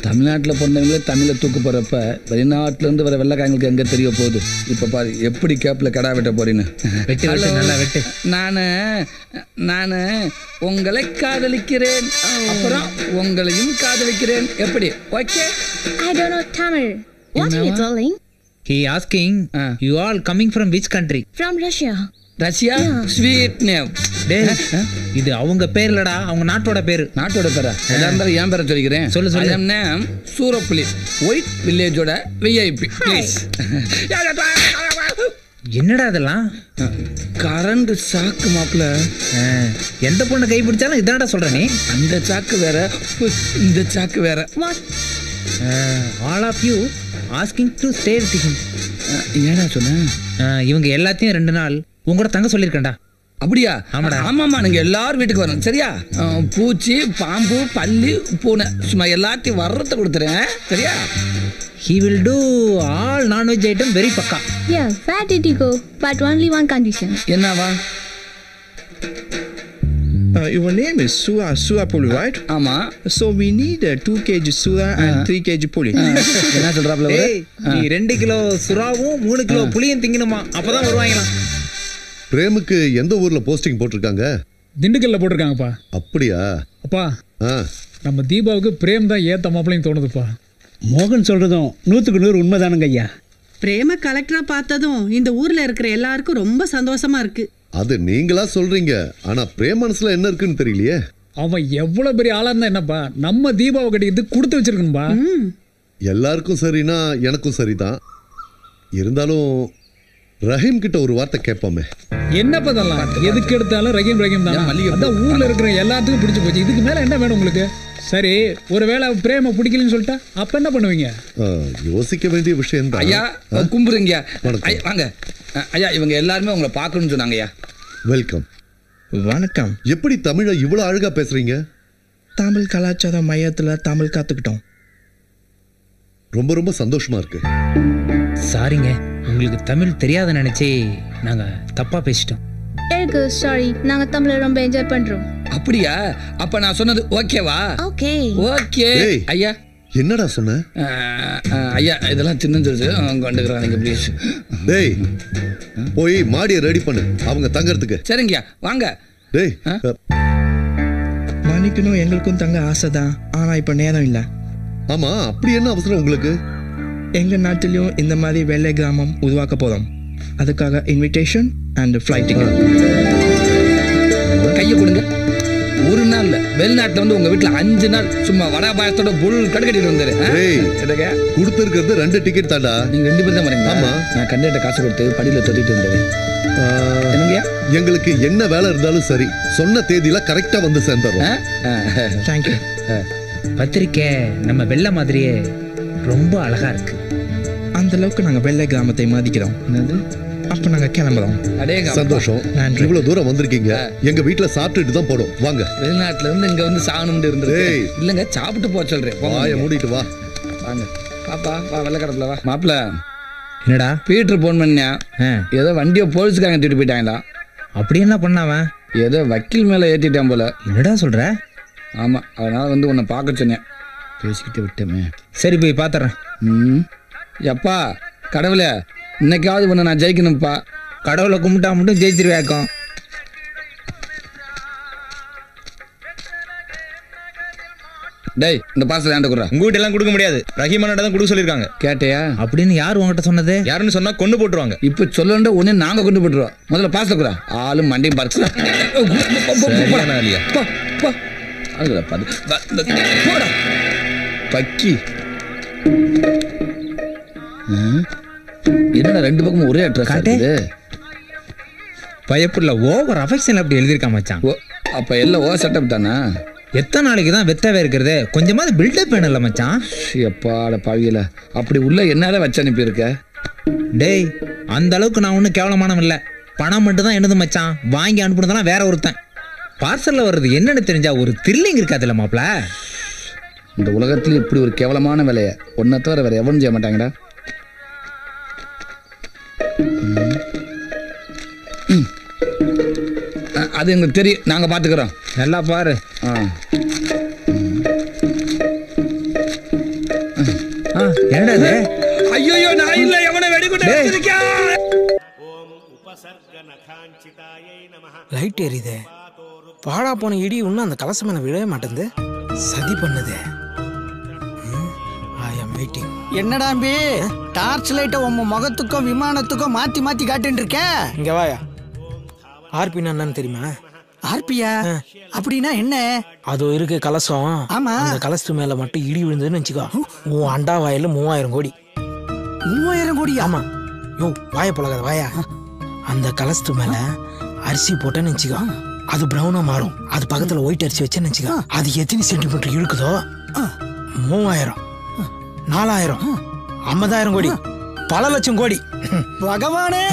தமிழ்நாட்டில் பிறந்தவங்களே தமிழை தூக்கு போறப்ப வெளிநாட்டுல இருந்து வர வெள்ளைக்காரங்களுக்கு எங்க தெரிய போகுது? இப்ப பாரு எப்படி கேப்ல கடா வெட்ட போறீன்னு. வெட்டு வெட்டு நல்லா வெட்டு. நானு உங்களை காதலிக்கிறேன், அப்புறம் உங்களையும் காதலிக்கிறேன். எப்படி? Okay. I don't know Tamil. What are you darling? He asking you all coming from which country? From Russia. Russia? Sweet name. டேய் இது அவங்க பேர் இல்லடா, அவங்க நாட்டோட பேரு. நாட்டோட பேரா? எதா இருந்தாலும் என் பேரை சொல்லிக்கிறேன். சொல்லு சொல்லு. நேம் சூரப்புலி, ஒயிட் வில்லேஜோட விஐபி. ப்ளீஸ். என்னடா இதெல்லாம்? கரண்ட் சாக்கு மாப்பிள்ள. எந்த பொண்ணை கை பிடிச்சாலும் இதானடா சொல்ற நீ? அந்த சாக்கு வேற, இந்த சாக்கு வேற. What? All of you asking to stay with him. ஏடா சொன்ன? இவங்க எல்லாத்தையும் 2 நாள் உங்களோட தங்க சொல்லியிருக்கேன்டா. அப்படியா? ஆமாடா. ஆமாம்மா, நீங்க எல்லாரும் வீட்டுக்கு வரணும் சரியா? பூச்சி, பாம்பு, பல்லி, பூனை சும்மா எல்லாத்தையும் வர்றத கொடுத்துறேன் சரியா? He will do all non-veg item very பக்கா. Yeah, where did you go? But only one condition. என்னவா? Your name is Sura Puli, right? ஆமா. So we need 2 kg Sura and 3 kg Puli. என்ன சொல்றாப்ல? நீ 2 கிலோ சுறாவும் 3 கிலோ புளியும் திங்கணுமா, அப்பதான் வருவாங்களாம். பிரேமுக்கு எந்த ஊர்ல posting போட்டிருக்காங்க? திண்டுக்கல்ல போட்டிருக்காங்கப்பா. அப்படியா? அப்பா நம்ம தீபாவுக்கு பிரேம் தான் ஏத்த மாப்பிள்ளைன்னு தோணுதுப்பா. மோகன் சொல்றதும் 100க்கு 100 உண்மைதானுங்க ஐயா. பிரேம கலெக்டரா பார்த்ததும் இந்த ஊர்ல இருக்கிற எல்லாருக்கும் ரொம்ப சந்தோஷமா இருக்கு. அது நீங்களா சொல்றீங்க, ஆனா பிரேம் மனசுல என்ன இருக்குன்னு தெரியலையே. அவன் எவ்வளவு பெரிய ஆளா இருந்தா என்னப்பா, நம்ம தீபாவை கட்டிக்கிட்டு கொடுத்து ரஹீம் கிட்ட ஒரு வார்த்தை கேட்போமே. என்ன பண்ணலாம்? எதுக்கு எடுத்தாலும் ரஹீம் ரஹீம் தான். அதான் ஊர்ல இருக்கிற எல்லாத்துக்கும் பிடிச்சு போச்சு. இதுக்கு மேல என்ன வேணும் உங்களுக்கு? சரி, ஒருவேளை பிரேம பிடிக்கலன்னு சொல்லிட்டா அப்ப என்ன பண்ணுவீங்க? யோசிக்க வேண்டிய விஷயம் தான். ஐயா கும்பிடுங்க. வாங்க ஐயா, இவங்க எல்லாருமே உங்களை பார்க்கணும்னு சொன்னாங்க ஐயா. வெல்கம். வணக்கம். எப்படி தமிழை இவ்வளவு அழகா பேசுறீங்க? தமிழ் கலாச்சார மையத்துல தமிழ் கத்துக்கிட்டோம். ரொம்ப ரொம்ப சந்தோஷமா இருக்கு. சாரிங்க, உங்களுக்கு தமிழ் தெரியாத நினைச்சே நாங்க தப்பா பேசிட்டோம். எனக்கு சாரி, நாங்க தமிழை ரொம்ப என்ஜாய் பண்றோம். அப்படியா? அப்ப நான் சொன்னது ஓகேவா? Okay okay. ஐயா என்னடா சொன்ன? ஐயா இதெல்லாம் சின்னது கொண்டுக்கிறாங்க ப்ளீஸ். டேய் போய் மாடியை ரெடி பண்ணு அவங்க தங்கறதுக்கு. சரிங்கய்யா வாங்க. டேய் மன்னிக்கணும், எங்களுக்கும் தங்க ஆசைதான். ஆனா இப்ப நேரம் இல்ல. ஆமா, அப்படி என்ன அவசரம் உங்களுக்கு? எங்க நாட்டிலையும் இந்த மாதிரி வெள்ளை கிராமம் உருவாக்க போறோம். அதுக்காக இன்விடேஷன் அண்ட் ஃப்ளைட் டிக்கெட். கையை கொடுங்க. ஒரு நாள் இல்ல, வெளிநாட்டுல வந்து உங்க வீட்டுல 5 நாள் சும்மா வடா பாயத்தோட புல் கடுக்கட்டிட்டு வந்தாரு. கொடுத்துருக்கிறது 2 டிக்கெட் தாண்டா. நீங்க 2 பேர் தான் வரீங்க. ஆமா, நான் கண்டிப்பா காசு கொடுத்து படியில தொட்டிட்டு வந்தேன். எங்களுக்கு என்ன வேலை இருந்தாலும் சரி, சொன்ன தேதியில கரெக்டா வந்து சேர்ந்துறோம். தேங்க்யூ. பத்திரிக்கை நம்ம வெள்ளை மாதிரியே ரொம்ப அழகா இருக்கு. அந்த அளவுக்கு நாங்க வெள்ளை கிராமத்தை மதிக்கிறோம். அப்ப நாங்க கிளம்புறோம். சந்தோஷம். இவ்வளவு தூரம் வந்திருக்கீங்க. எங்க வீட்டுல சாப்பிட்டுட்டு தான் போடும். வாங்க. வெளிநாட்டுல இருந்து இங்க வந்து சாகணும்னு இருந்தது இல்லங்க, சாப்பிட்டு போக சொல்றேன். வாயை மூடிட்டு வா. வாங்க பாப்பா, வா வெள்ளக்கடப்புல வா. மாப்பிள்ள என்னடா? பீட்டர் போன் பண்ணியா? ஏதோ வண்டியை போலீஸ்காரங்க தூக்கிட்டு போயிட்டாங்களா? அப்படி என்ன பண்ணாவன்? ஏதோ வக்கீல் மேல ஏத்திட்டான் போல. என்னடா சொல்ற? ஆமா, அதனால வந்து உன்னை பார்க்க சொன்னேன். பேசிக்கிட்டு விட்டமே. சரி போய் பாத்துறேன். எப்பா கடவுளே, இன்னைக்காவது உன்னை நான் ஜெயிக்கணும்ப்பா. கடவுளை கும்பிட்டா மட்டும் ஜெயிச்சிருவேக்கம். டேய் இந்த பாசல ஏன்டா குறா? உங்ககிட்ட எல்லாம் கொடுக்க முடியாது. ரஹீமானோட தான் கொடுக்க சொல்லிருக்காங்க. கேட்டியா? அப்படின்னு யார் உங்ககிட்ட சொன்னது? யாருன்னு சொன்னா கொண்டு போட்டுருவாங்க. இப்ப சொல்லண்ட உடனே நாங்க கொண்டு போட்டுருவோம். முதல்ல பாசல குறா. ஆளு மண்டையும் பறிச்சு பக்கி. என்னடா 2 பக்கமும் ஒரே அட்ரஸ் காட்டுது? பயப்புள்ள ஓவர் அஃபெக்ஷன் அப்படி எழுதியிருக்கா மச்சான். அப்ப எல்லாம் ஓ செட்டப் தானா? எத்தனை நாளைக்கு தான் வெத்தவே இருக்கிறது? கொஞ்சமாவது பில்டப் வேணும்ல மச்சான். எப்பாட பாவியில அப்படி உள்ள என்னால வச்சு அனுப்பியிருக்க? டேய் அந்த அளவுக்கு நான் ஒன்றும் கேவலமானவன் இல்லை. பணம் மட்டும் தான் என்னது மச்சான். வாங்கி அனுப்புனதெல்லாம் வேற ஒருத்தன். பார்சல்ல வர்றது என்னன்னு தெரிஞ்சா ஒரு த்ரில்லிங் இருக்காதுல்ல மாப்ள? இந்த உலகத்துல இப்படி ஒரு கேவலமான வேலைய ஒன்ன தவிர வேற எவனும் செய்ய மாட்டாங்கடா. அது எங்களுக்கு தெரியும், நாங்க பாத்துக்கிறோம். நல்லா பாரு. என்னது? ஐயோ நான் இல்ல, எவனை வெடிகுண்டு வச்சிருக்கா? லைட் எரியுது. பாழா போன இடி இன்னும் அந்த கலசம் மேல விழவே மாட்டேங்குது. சதி பண்ணுது. என்னடா அம்பி, டார்ச் லைட்டை உங்க முகத்துக்கும் விமானத்துக்கும் மாத்தி மாத்தி காட்டுன்னு இருக்க. இங்க வாயா. ஆர்பின்னா என்னன்னு தெரியுமா? ஆர்பியா? அப்படின்னா என்ன? அது இருக்கு கலசம். ஆமா, அந்த கலசத்து மேல மட்டும் இடி விழுந்ததுன்னு வச்சுக்கோ, உன் அண்டா வாயில 3000 கோடி. 3000 கோடி? ஆமா. யோ வாய பழகாத வாயா. அந்த கலசத்து மேல அரிசி போட்டேன்னு வச்சுக்கோ, அது பிரவுனா மாறும். அது பக்கத்துல ஒயிட் அரிசி வச்சேன்னு வச்சுக்கோ, அது எத்தனை சென்டிமீட்டர் இழுக்குதோ 3000, 4000, 50,000 கோடி, பல லட்சம் கோடி. பகவானே,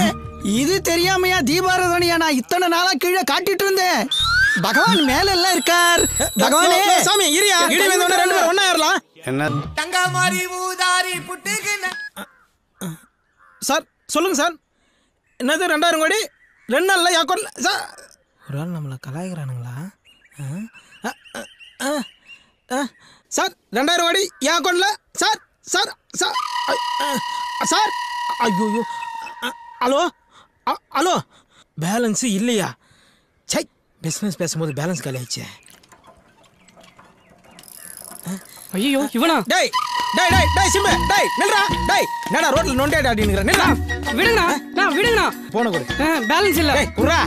இது தெரியாமையா தீபாராதனையா நான் இத்தனை நாளா கீழே காட்டிட்டு இருந்தேன். பகவான் மேல எல்லாம் இருக்கார். பகவானே சாமி இரியா, இடி வந்தோட 2 பேரும் ஒண்ணா ஏறலாம். என்ன தங்க மாதிரி ஊதாரி புட்டுக்குன. சார் சொல்லுங்க சார். என்னது 2000 கோடி 2 நாள்ல யாக்கோட்ல சார்? ஒரு ஆள் நம்மள கலாய்க்கிறானுங்களா? சார் 2000 கோடி யாக்கோட்ல சார். Sir sir sir. ஐயோ ஹலோ ஹலோ, பேலன்ஸ் இல்லையா? சை, பிஸ்னஸ் பேசும்போது பேலன்ஸ் காலி ஆயிடுச்சு. ஐயோ இவனா? டேய் டேய் டேய் டேய் சிம்பு, டேய் நில்றா. டேய் என்னடா ரோட்ல நொண்டே ஆடிங்கற? நில்றா. விடுங்கடா. நான் விடுங்கடா. போன கொடு. பேலன்ஸ் இல்ல. டேய் குர்ரா.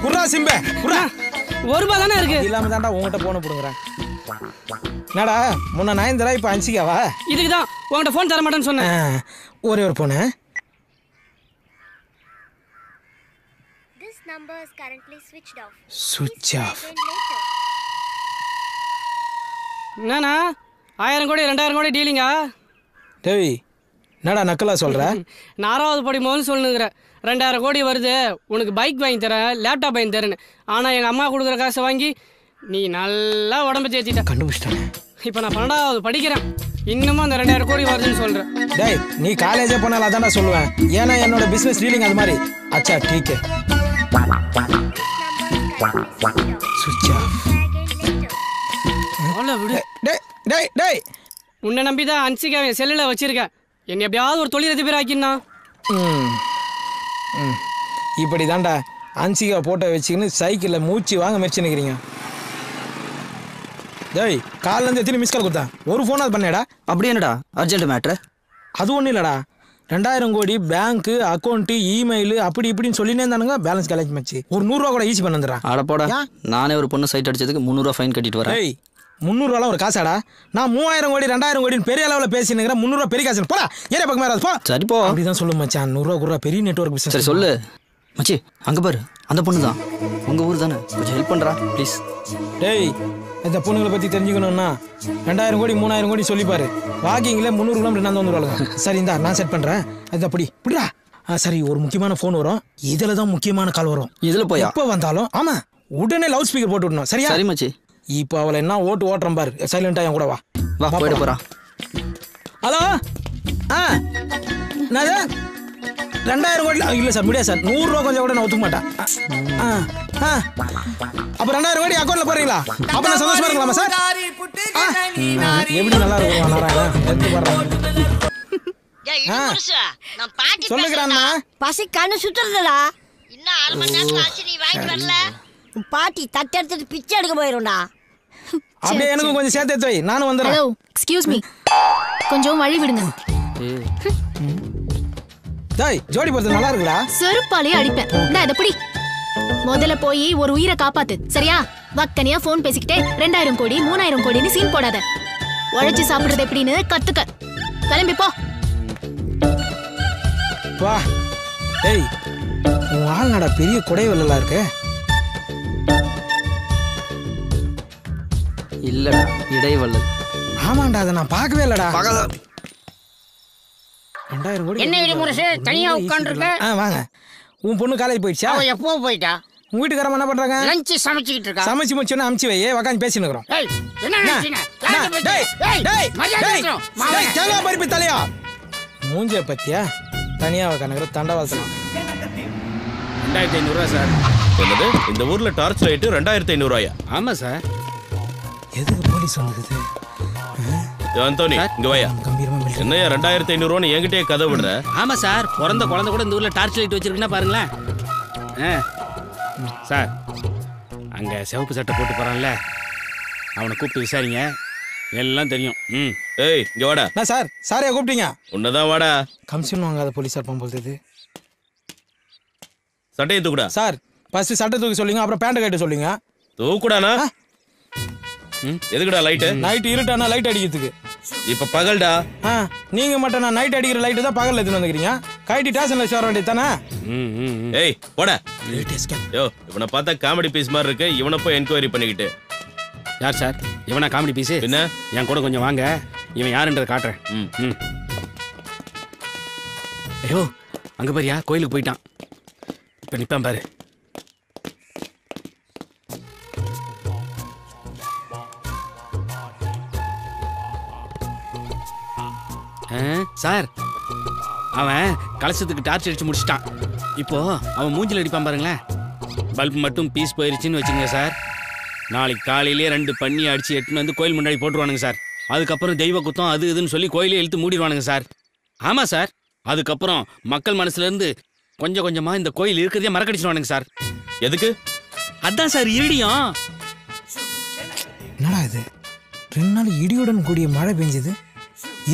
குர்ரா சிம்பு குர்ரா. 1 ரூபாய் தானே இருக்கு. இல்லாம தான்டா உன்கிட்ட போன புடுங்கறேன். என்னடா முன்ன 9 தடவை இப்ப 5 இதுக்கு தான் உன்கிட்ட போன் தர மாட்டேன்னு சொன்னேன். ஒரே ஒரு போன். சுவிட்ச் ஆஃப். என்னண்ணா 1000 கோடி 2000 கோடி டீலிங்கா? டேய் என்னடா நக்கலா சொல்ற? நாராவது படி முதல்ல சொல்லுங்கிற 2000 கோடி வருது, உனக்கு பைக் வாங்கி தரேன், லேப்டாப் வாங்கி தரேன்னு. ஆனால் எங்கள் அம்மா கொடுக்குற காசை வாங்கி நீ நல்லா உடம்பு தேய்ச்சிட்ட. கண்டுபிடிச்சிட்டேன். இப்போ நான் 12வது படிக்கிறேன், இன்னமும் அந்த 2000 கோடி வருதுன்னு சொல்கிறேன். டேய் நீ காலேஜே போனாலும் அதான்டா சொல்லுவேன், ஏன்னா என்னோட பிஸ்னஸ் டீலிங் அது மாதிரி. அச்சா டீக்கே. சுவிட்ச் ஆஃப். விடு. டேய் டேய் டேய் உன்னை நம்பி தான் அன்சிக்காவை செல்லில் வச்சிருக்கேன். என்னை எப்படியாவது ஒரு தொழிலதிபர் ஆக்கினா. இப்படி தான்டா அன்சிகா போட்டோ வச்சுக்கின்னு சைக்கிளில் மூச்சு வாங்க மெரிச்சு நிற்கிறீங்க. டேய் காலிலேருந்து எத்தனை மிஸ் கால் கொடுத்தேன், ஒரு ஃபோன் அது பண்ணேடா. அப்படி என்னடா அர்ஜென்ட் மேட்ரு? அது ஒன்றும் இல்லைடா, 2000 கோடி பேங்க்கு அக்கௌண்ட்டு இமெயில் அப்படி இப்படின்னு சொல்லினே இருந்தானுங்க. பேலன்ஸ் கலெக்ட் மச்சு ஒரு 100 ரூபா கூட ஈஸி பண்ண வந்துடுறேன். அடப்போடா, நானே ஒரு பொண்ணு சைட் அடிச்சதுக்கு 300 ரூபா ஃபைன் கட்டிட்டு வரேன். டேய் 300 ரூபாலாம் ஒரு காசாடா? நான் 3000 கோடி 2000 கோடின்னு பெரிய அளவில் பேசினுக்கிறேன். 300 ரூபா பெரிய காசு போடா, ஏரியா பக்கம் மேலே போ. சரி போ. அப்படிதான் சொல்லு மச்சான், 100 ரூபா பெரிய நெட்வொர்க் பிசினஸ். சரி சொல்லு மச்சி, அங்கே பாரு அந்த பொண்ணு தான், உங்கள் ஊர் தானே, கொஞ்சம் ஹெல்ப் பண்ணுறா ப்ளீஸ். டேய் இந்த பொண்ணுங்களை பற்றி தெரிஞ்சுக்கணும்னா 2000 கோடி 3000 கோடி சொல்லிப்பாரு. வாக்கிங்கில் 300 கிலோமீட்டர் நான் வந்துடுவாங்க. சரி இந்தா நான் செட் பண்ணுறேன். அது அப்படி இப்படிடா. சரி ஒரு முக்கியமான ஃபோன் வரும், இதில் தான் முக்கியமான கால் வரும். இதில் போய் எப்போ வந்தாலும் ஆமாம் உடனே லவுட் ஸ்பீக்கர் போட்டு விடணும். சரியா? சரி மச்சி. இப்போ அவளை என்ன ஓட்டுறேன் பாரு, சைலண்டாக என் கூட வா. வா போயிட்டு போகிறா. ஹலோ என்னது 2000 கோடி? இல்லை சார் முடியாது சார், 100 ரூபா கொஞ்சம் கூட நான் ஒத்துக்க மாட்டேன். அப்போ 2000 கோடி அக்கௌண்ட்டில் போடுறீங்களா? அப்போ நான் சந்தோஷமா இருக்கலாமா சார்? எப்படி நல்லா இருக்கும் எடுத்து போடுறேன். சொல்லுகிறான்னா பசி கண்ணு சுத்துறதுடா. இன்னும் 1/2 மணி நேரத்துல ஆச்சு, நீ வாங்கிட்டு வரல பாட்டி தட்டு எடுத்துட்டு பிச்சை எடுக்க போயிரும்டா. அப்படியே எனக்கு கொஞ்சம் சேர்த்து எடுத்து வை, நானும் வந்துடுறேன். ஹலோ எக்ஸ்கியூஸ் மீ, கொஞ்சம் வழி விடுங்க. டேய் ஜோடி போறது நல்லா இருக்குடா. செருப்பாலே அடிப்பேன். நான் இத பிடி. முதல்ல போய் ஒரு உயிரை காப்பாத்து, சரியா? வக்கனியா ஃபோன் பேசிக்கிட்டே 2000 கோடி 3000 கோடின்னு சீன் போடாத. உழைச்சு சாப்பிடுறது எப்படின்னு கத்துக்க. கிளம்பி போ. வா. டேய் உன் ஆள் நடா பெரிய குடைவெல்லாம் இருக்கு. இல்லடா இடைவெள்ளல். ஆமாண்டா, அதை நான் பார்க்கவே இல்லடா. 2000 கோடி என்ன முரசு தனியா உட்கார்ந்துருக்க? வாங்க. உன் பொண்ணு காலேஜ் போயிடுச்சா? அவ எப்போ போயிட்டா? உங்க வீட்டுக்காரமா என்ன பண்றாங்க? லஞ்ச் சமைச்சிட்டு இருக்கா. சமைச்சு முடிச்சோன்னா அமுச்சு வை, உட்காந்து பேசிட்டு இருக்கோம். ஏய் என்ன நினைச்சீங்க? டேய் டேய் டேய் தேவா பரிப்பு தலையா மூஞ்ச பத்தியா தனியா உட்காந்துக்கிற தண்டவாளம். 2500 ரூபா சார். என்னது இந்த ஊர்ல டார்ச் லைட் 2500 ரூபாயா? ஆமா சார். எதுக்கு போலீஸ் வந்தது? அந்தோனி இங்க வாயா. என்னையா 2500 ரூபான்னு என்கிட்டயே கதை விடுற? ஆமா சார், பிறந்த குழந்தை கூட இந்த ஊர்ல டார்ச் லைட் வச்சிருக்குன்னா பாருங்களேன். சார் அங்க சிவப்பு சட்டை போட்டு போறான்ல, அவனை கூப்பிட்டு விசாரிங்க, எல்லாம் தெரியும். ஏய் இங்க வாடா. நான் சார் சாரையா கூப்பிட்டீங்க? உன்னதான் வாடா. கமிஷன் வாங்காத போலீஸா இருப்பான் போகுது. சட்டையை தூக்குடா. சார் ஃபர்ஸ்ட் சட்டை தூக்கி சொல்லுங்க, அப்புறம் பேண்ட் கட்ட சொல்லுங்க. தூக்குடானா? எதுக்குடா லைட்டு? நைட் இருட்டானா லைட் அடிக்கிறதுக்கு. இப்ப பகல்டா. நீங்க மட்டும் நான் நைட் அடிக்கிற லைட்டு தான் பகல்ல எடுத்துன்னு வந்துக்கிறீங்க. கைட்டி ஸ்டேஷன்ல வர வேண்டியது தானே? ஏய் போடா. யோ இவனை பார்த்தா காமெடி பீஸ் மாதிரி இருக்கு, இவனை போய் என்கொயரி பண்ணிக்கிட்டு. யார் சார் இவனா காமெடி பீஸ்? என்ன என் கூட கொஞ்சம் வாங்க, இவன் யாருன்றதை காட்டுறேன். ஐயோ அங்க பாரியா, கோயிலுக்கு போயிட்டான். இப்ப நிப்பான் பாரு. சார் அவன் கலசத்துக்கு டார்ச் அடிச்சு முடிச்சிட்டான். இப்போ அவன் மூஞ்சில் அடிப்பான் பாருங்களேன். பல்ப் மட்டும் பீஸ் போயிருச்சுன்னு வச்சுங்க சார். நாளைக்கு காலையிலேயே 2 பண்ணி அடிச்சு எட்டுன்னு வந்து கோயில் முன்னாடி போட்டுருவானுங்க சார். அதுக்கப்புறம் தெய்வ குத்தம் அது இதுன்னு சொல்லி கோயிலே இழுத்து மூடிடுவானுங்க சார். ஆமாம் சார், அதுக்கப்புறம் மக்கள் மனசுலேருந்து கொஞ்சம் கொஞ்சமாக இந்த கோயில் இருக்கிறதே மறக்கடிச்சிடுவானுங்க சார். எதுக்கு? அதான் சார் இடியும். என்னடா இது 2 நாள் இடியுடன் கூடிய மழை பெஞ்சது,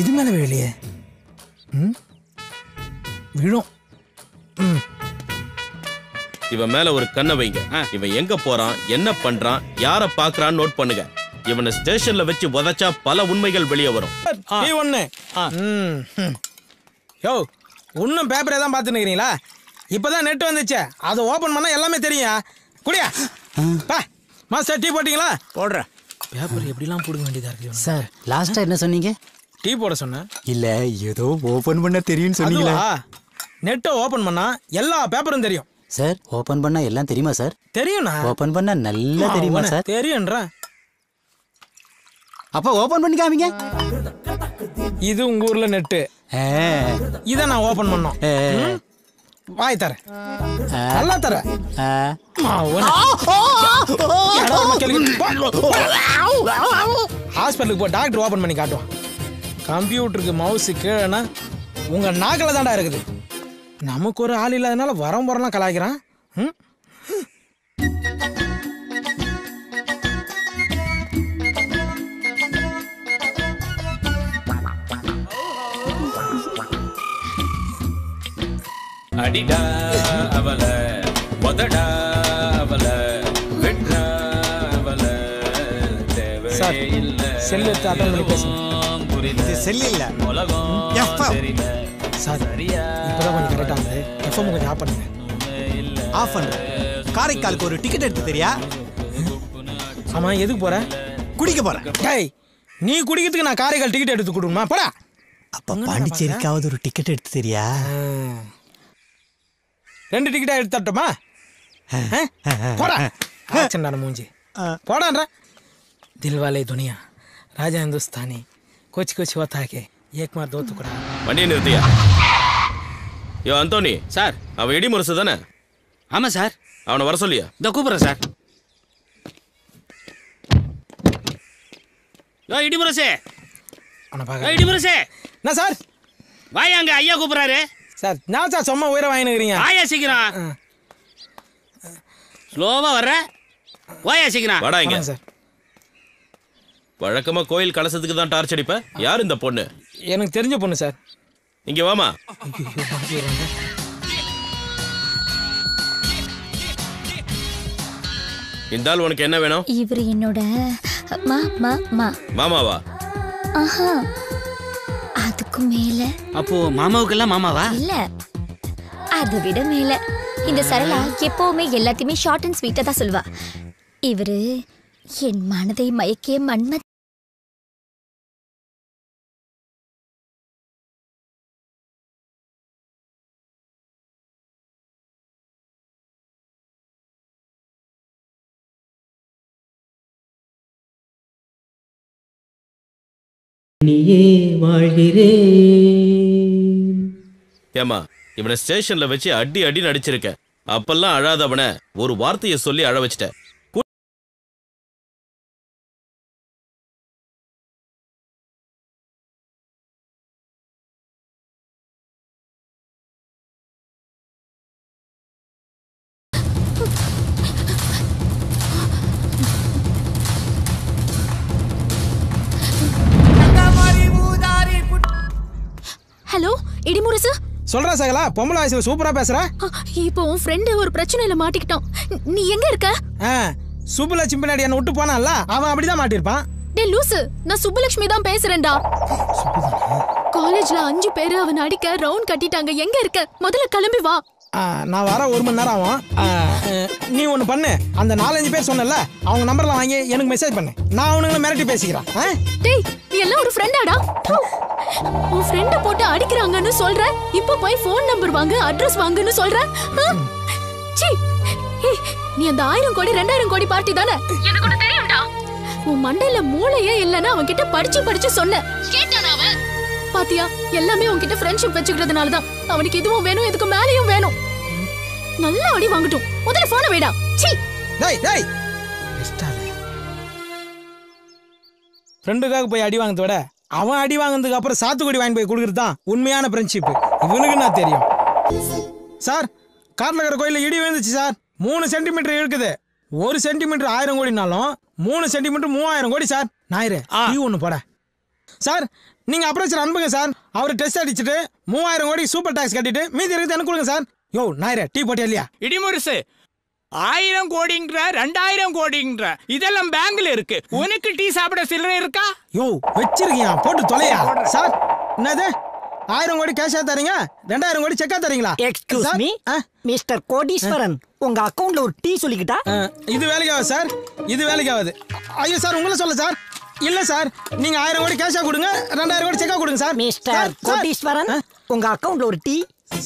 இது மேல வேலையே விழும். இவன் மேல ஒரு கண்ணை வைங்க. இவன் எங்க போறான், என்ன பண்றான், யார பாக்குறான்னு நோட் பண்ணுங்க. இவனை ஸ்டேஷன்ல வச்சு உதைச்சா பல உண்மைகள் வெளியே வரும். யோ இன்னும் பேப்பரே தான் பார்த்துன்னு இருக்கிறீங்களா? இப்பதான் நெட் வந்துச்சு, அதை ஓபன் பண்ணா எல்லாமே தெரியும். குடியா பா. மாஸ்டர் டீ போட்டீங்களா? போடுறேன். பேப்பர் எப்படிலாம் போடுங்க வேண்டியதா இருக்கு சார். லாஸ்டா என்ன சொன்னீங்க? டீ போட சொன்னேன். இல்ல ஏதோ ஓபன் பண்ண தெரியும்னு சொன்னீங்களா? நெட்டை ஓபன் பண்ணா எல்லா பேப்பரும் தெரியும் சார். ஓபன் பண்ணா எல்லாம் தெரியுமா சார்? தெரியும்ண்ணா. ஓபன் பண்ணா நல்லா தெரியுமா சார்? தெரியும்ன்றா. அப்ப ஓபன் பண்ணி காமிங்க. இது உங்க ஊர்ல நெட்டு, இத நான் ஓபன் பண்ணோம். வாய் தர நல்லா தர. ஹாஸ்பிட்டலுக்கு போ, டாக்டர் ஓபன் பண்ணி காட்டுவோம். கம்ப்யூட்டருக்கு மவுஸ் கீழேனா உங்க நாக்கில் தாண்டா இருக்குது. நமக்கு ஒரு ஆள் இல்லாதனால வரலாம் கலாய்க்கிறான். அடிடா அவல உதடா அவல வெட்றா அவல சார் செல் எடுத்து அட்டன் பண்ணி பேசுங்க. இது செல் இல்ல சார். இப்பதான் கொஞ்சம் கரெக்டா வந்து எஃப்எம் கொஞ்சம் ஆஃப் பண்ணுங்க. ஆஃப் பண்ற. காரைக்காலுக்கு ஒரு டிக்கெட் எடுத்து தெரியா? ஆமா, எதுக்கு போற? குடிக்க போறேன். டேய், நீ குடிக்கிறதுக்கு நான் காரைக்கால் டிக்கெட் எடுத்து கொடுக்கணுமா? போடா. அப்ப பாண்டிச்சேரிக்காவது ஒரு டிக்கெட் எடுத்து தெரியா? 2 டிக்கெட்டா எடுத்து தட்டுமா? போடா. ஆச்சண்டான மூஞ்சி போடான்ற. தில்வாலே துனியா ராஜா हिंदुस्तानी कुछ कुछ होता है एक मार दो टुकड़ा. வண்டியை நிறுத்தியா? யோ அந்தோனி சார், அவன் இடி முரசு தானே? ஆமா சார். அவனை வர சொல்லியா? இந்த கூப்பிடுறேன் சார். யோ இடி முரசே, இடி முரசே. என்ன சார்? வாயா, அங்க ஐயா கூப்பிடுறாரு சார். நான் சார் சும்மா உயிரை வாங்கினுக்கிறீங்க. வாயா சீக்கிரம். ஸ்லோவா வர்ற, வாயா சீக்கிரம். வாடா இங்க சார். வழக்கமா கோயில் கலசத்துக்கு தான் டார்ச் அடிப்ப. யார் இந்த பொண்ணு? எனக்கு தெரிஞ்ச பொண்ணு சார். இங்க வாமா. இந்த ஆள் உனக்கு என்ன வேணும்? இவர் என்னோட மாமாவா? ஆஹா, அதுக்கு மேல. அப்போ மாமாவுக்கெல்லாம் மாமாவா? இல்ல, அதை விட மேல. இந்த சரளா எப்பவுமே எல்லாத்தையுமே ஷார்ட் அண்ட் ஸ்வீட்டா தான் சொல்லுவா. இவரு என் மனதை மயக்கிய மன்மத். நீயே வாழ்கிறே. ஏமா, இவனை ஸ்டேஷன்ல வச்சு அடி அடி நடிச்சிருக்க. அப்பெல்லாம் அழாதவன ஒரு வார்த்தையை சொல்லி அழ வச்சிட்ட. ஹலோ இடிமுரசு. சொல்றா சகலா, பொம்பளை வயசுல சூப்பரா பேசுற. இப்போ உன் ஃப்ரெண்ட் ஒரு பிரச்சனையில மாட்டிக்கிட்டான். நீ எங்க இருக்க? சுப்புலட்சுமி பின்னாடி என்ன விட்டு போனான்ல, அவன் அப்படிதான் மாட்டிருப்பான். டே லூசு, நான் சுப்புலட்சுமி தான் பேசுறேன்டா. காலேஜ்ல 5 பேரு அவன் அடிக்க ரவுண்ட் கட்டிட்டாங்க. எங்க இருக்க? முதல்ல கிளம்பி வா. நான் வர 1 மணி நேரம் ஆகும். நீ ஒண்ணு பண்ணு, அந்த 4-5 பேர் சொன்னல, அவங்க நம்பர்லாம் வாங்கி எனக்கு மெசேஜ் பண்ணு. நான் அவனுங்களை மிரட்டி பேசிக்கிறேன். டேய், நீ எல்லாம் ஒரு ஃப்ரெண்டாடா? உன் ஃப்ரெண்ட போட்டு அடிக்கிறாங்கன்னு சொல்ற, இப்போ போய் ஃபோன் நம்பர் வாங்க, அட்ரஸ் வாங்குன்னு சொல்ற. சீ, நீ அந்த 1000 கோடி 2000 கோடி பார்ட்டி தானே? எனக்கு ஒண்ணு தெரியும்டா. உன் மண்டையில மூளையே இல்லைன்னா அவன் கிட்ட படிச்சு சொன்ன கேட்டானா அவன்? பாத்தியா, எல்லாமே உன்கிட்ட ஃப்ரெண்ட்ஷிப் வச்சுக்கிறதுனால தான். அவனுக்கு இதுவும் வேணும், இதுக்கு மேலேயும் வேணும். நல்லா அடி வாங்கட்டும். முதல்ல போன வேடா. சீ. டேய் டேய், ஃப்ரெண்டுக்காக போய் அடி வாங்கறத விட அவன் அடி வாங்கினதுக்கு அப்புறம் சாத்துக்குடி வாங்கி போய் கொடுக்கறது தான் உண்மையான ஃப்ரெண்ட்ஷிப். இவனுக்கு நான் தெரியும். சார், கார்ல இருக்கிற கோயில இடி விழுந்துச்சு சார். 3 சென்டிமீட்டர் இருக்குது. 1 சென்டிமீட்டர் 1000 கோடினாலும் 3 சென்டிமீட்டர் 3000 கோடி சார். ஞாயிறு நீ ஒன்று போட சார். நீங்க அப்ரோச்சர் அனுப்புங்க சார். அவர் டெஸ்ட் அடிச்சுட்டு 3000 கோடி சூப்பர் டாக்ஸ் கட்டிட்டு மீதி இருக்குது எனக்கு கொடுங்க சார். யோ ஞாயிறு டீ போட்டியா இல்லையா? இடிமுரசு, 1000 கோடிங்கிற 2000 கோடிங்கிற இதெல்லாம் பேங்க்ல இருக்கு. உனக்கு டீ சாப்பிட சில்லறை இருக்கா? யோ வச்சிருக்கியா, போட்டு தொலையா சார். என்னது 1000 கோடி கேஷா தரீங்க, 2000 கோடி செக்கா தரீங்களா? எக்ஸ்கியூஸ் மீ மிஸ்டர் கோடீஸ்வரன், உங்க அக்கவுண்ட்ல ஒரு டீ சொல்லிக்கிட்டா? இது வேலைக்காவது சார், இது வேலைக்காவது. ஐயோ சார், உங்களை சொல்ல சார். இல்ல சார், நீங்க 1000 கோடி கேஷா கொடுங்க, 2000 கோடி செக்கா கொடுங்க சார். மிஸ்டர் கோடீஸ்வரன், உங்க அக்கவுண்ட்ல ஒரு டீ.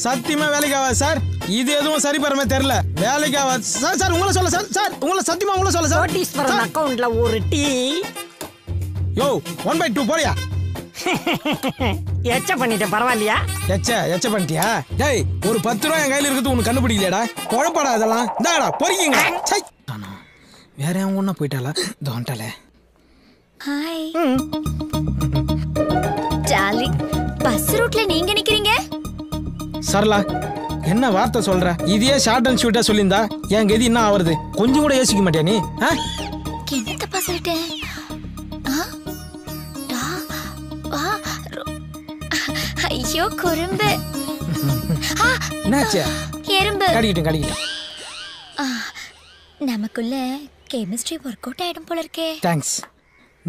சத்தியமா வேலைக்காவது சார். இது எதுவும் சரி பரமே தெரியல. வேலைக்காவது சார். சார் உங்களை சொல்ல சார். சார் உங்களை சத்தியமா உங்களை சொல்ல சார். கோடீஸ்வரன் அக்கவுண்ட்ல ஒரு டீ. யோ 1/2 போடியா. எச்ச பண்ணிட்டேன், பரவாயில்லையா? எச்ச பண்ணிட்டியா? டேய், ஒரு 10 ரூபா என் கையில இருக்குது, உனக்கு கண்டுபிடிக்கலையாடா? குழப்படா இதெல்லாம். இந்தாடா பொறிக்கிங்க. சை, வேற எவன் ஒண்ணா போயிட்டாளா? தோண்டாலே. ஹாய் டார்லிங், பஸ் ரூட்ல நீங்க நிக்கிறீங்க? சரலா, என்ன வார்த்தை சொல்ற? இதே ஷார்ட் அண்ட் ஷூட்டா சொல்லியிருந்தா என் கதி என்ன ஆவறது? கொஞ்சம் கூட யோசிக்க மாட்டியா நீ? என்ன தப்பா சொல்லிட்டேன்? ஐயோ குறும்பு. என்னாச்சு? எறும்பு. கடிக்கிட்டேன். நமக்குள்ள கெமிஸ்ட்ரி ஒர்க் அவுட் ஆயிடும் போல இருக்கே. தேங்க்ஸ்.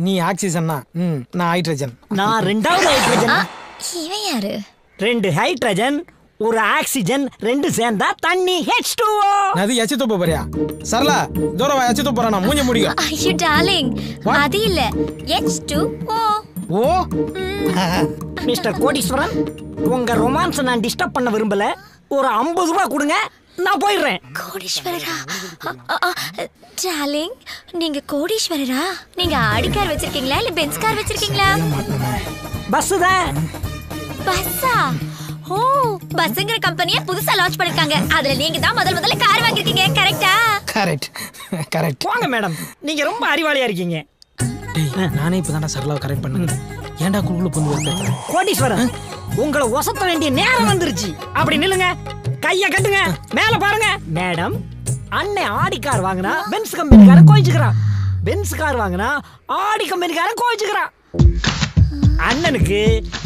நீ ஆக்சிஜன்னா, நான் ஹைட்ரஜன். நான் ரெண்டாவது ஹைட்ரஜன். இவன் யாரு? 2 ஹைட்ரஜன், ஒரு ஆக்சிஜன், 2 சேர்ந்தா தண்ணி H2O. அது எச்ச துப்ப போறியா? சரலா, தூரவா எச்ச துப்ப போறானா? மூஞ்ச முடியும். ஐயோ டார்லிங், அது இல்ல, H2O. ஓ மிஸ்டர் கோடீஸ்வரன், உங்க ரொமான்ஸ் நான் டிஸ்டர்ப் பண்ண விரும்பல. ஒரு 50 ரூபாய் கொடுங்க, நான் போயிடுறேன். கோடீஸ்வரரா? டார்லிங், நீங்க கோடீஸ்வரரா? நீங்க ஆடி கார் வச்சிருக்கீங்களா இல்ல பென்ஸ் கார் வச்சிருக்கீங்களா? பஸ் தான். பஸ்ஸா? ஓ, பஸ்ங்கிற கம்பெனியை புதுசா லான்ச் பண்ணிருக்காங்க. அதுல நீங்க தான் முதல்ல கார் வாங்கிருக்கீங்க, கரெக்ட்டா? கரெக்ட். போங்க மேடம், நீங்க ரொம்ப அறிவாளியா இருக்கீங்க. டேய், நானே இப்பதான்டா சரளாவை கரெக்ட் பண்ணுங்க. ஏன்டா குழுக்குள்ள பொந்து வைக்க? கோடீஸ்வரன், உங்களை ஒசத்த வேண்டிய நேரம் வந்துருச்சு. அப்படி நில்லுங்க, கைய கட்டுங்க, மேல பாருங்க. மேடம், அண்ணன் ஆடி கார் வாங்கினா பென்ஸ் கம்பெனிக்காரன் கோவிச்சுக்கிறான். பென்ஸ் கார் வாங்கினா ஆடி கம்பெனிக்காரன் கோவிச்சுக்கிறான். அண்ணனுக்கு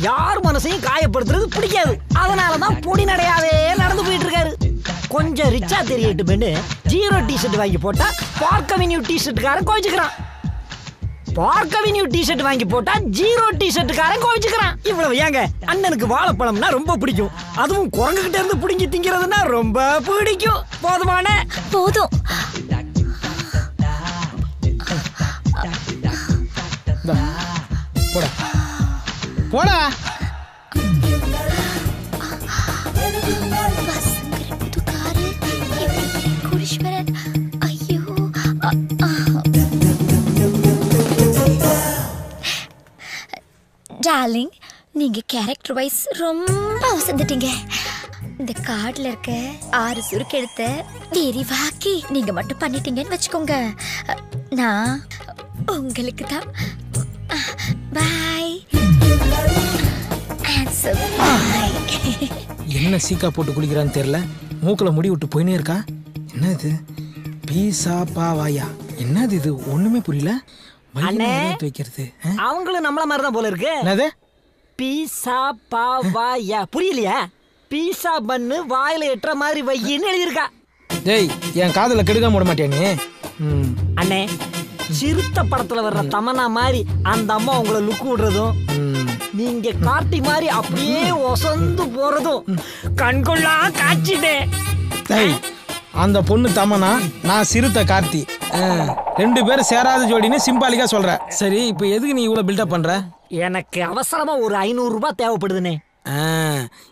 யார் மனசையும் காயப்படுத்துறது பிடிக்காது. அதனாலதான் பொடி நடையாவே நடந்து போயிட்டு இருக்காரு. கொஞ்சம் ரிச்சா தெரியட்டுமென்னு 0 டிஷர்ட் வாங்கி போட்டா பார்க் அவென்யூ டிஷர்ட்டுக்காரன் கோவிச்சுக்கிறான். பார்க் அவென்யூ டிஷர்ட் வாங்கி போட்டா 0 டிஷர்ட்டுக்காரன் கோவிச்சுக்கிறான். இவ்வளவு ஏங்க, அண்ணனுக்கு வாழைப்பழம்னா ரொம்ப பிடிக்கும். அதுவும் குரங்குகிட்ட இருந்து பிடிங்கி திங்கிறதுனா ரொம்ப பிடிக்கும். போதுமான போதும். போடா போடா. கோடீஸ்வரன், ஐயோ. டார்லிங், நீங்க கேரக்டர் வைஸ் ரொம்ப அவசந்துட்டீங்க. இந்த கார்டுல இருக்க 6 சுருக்கு எடுத்த விரிவாக்கி நீங்க மட்டும் பண்ணிட்டீங்கன்னு வச்சுக்கோங்க. நான் உங்களுக்கு தான். பாய். என்ன சீக்கா போட்டு குளிக்கிறான்னு தெரியல. மூக்குல முடி விட்டு போயினே இருக்கா. என்னது? பீசா பாவாயா? என்னது இது? ஒண்ணுமே புரியல. வைக்கிறது அவங்களும் நம்மள மாதிரி தான் போல இருக்கு. என்னது? பீசா பாவாயா புரியலையா? பீசா பண்ணு வாயில எட்டுற மாதிரி வையின்னு எழுதியிருக்கா. டேய், என் காதல கெடுக்காம விட மாட்டியா நீ? அண்ணே, சிறுத்த படத்துல வர்ற தமன்னா மாதிரி அந்த அம்மா உங்களை லுக் விடுறதும், நீங்க காட்டி மாதிரி அப்படியே ஒசந்து போறதும் கண்கொள்ளா காட்சிட்டே. அந்த பொண்ணு தமனா, நான் சிறுத்த கார்த்தி. 2 பேரும் சேராத ஜோடின்னு சிம்பாலிக்கா சொல்ற. சரி, இப்போ எதுக்கு நீ இவ்வளவு பில்டப் பண்ற? எனக்கு அவசரமா ஒரு 500 ரூபாய் தேவைப்படுதுனே.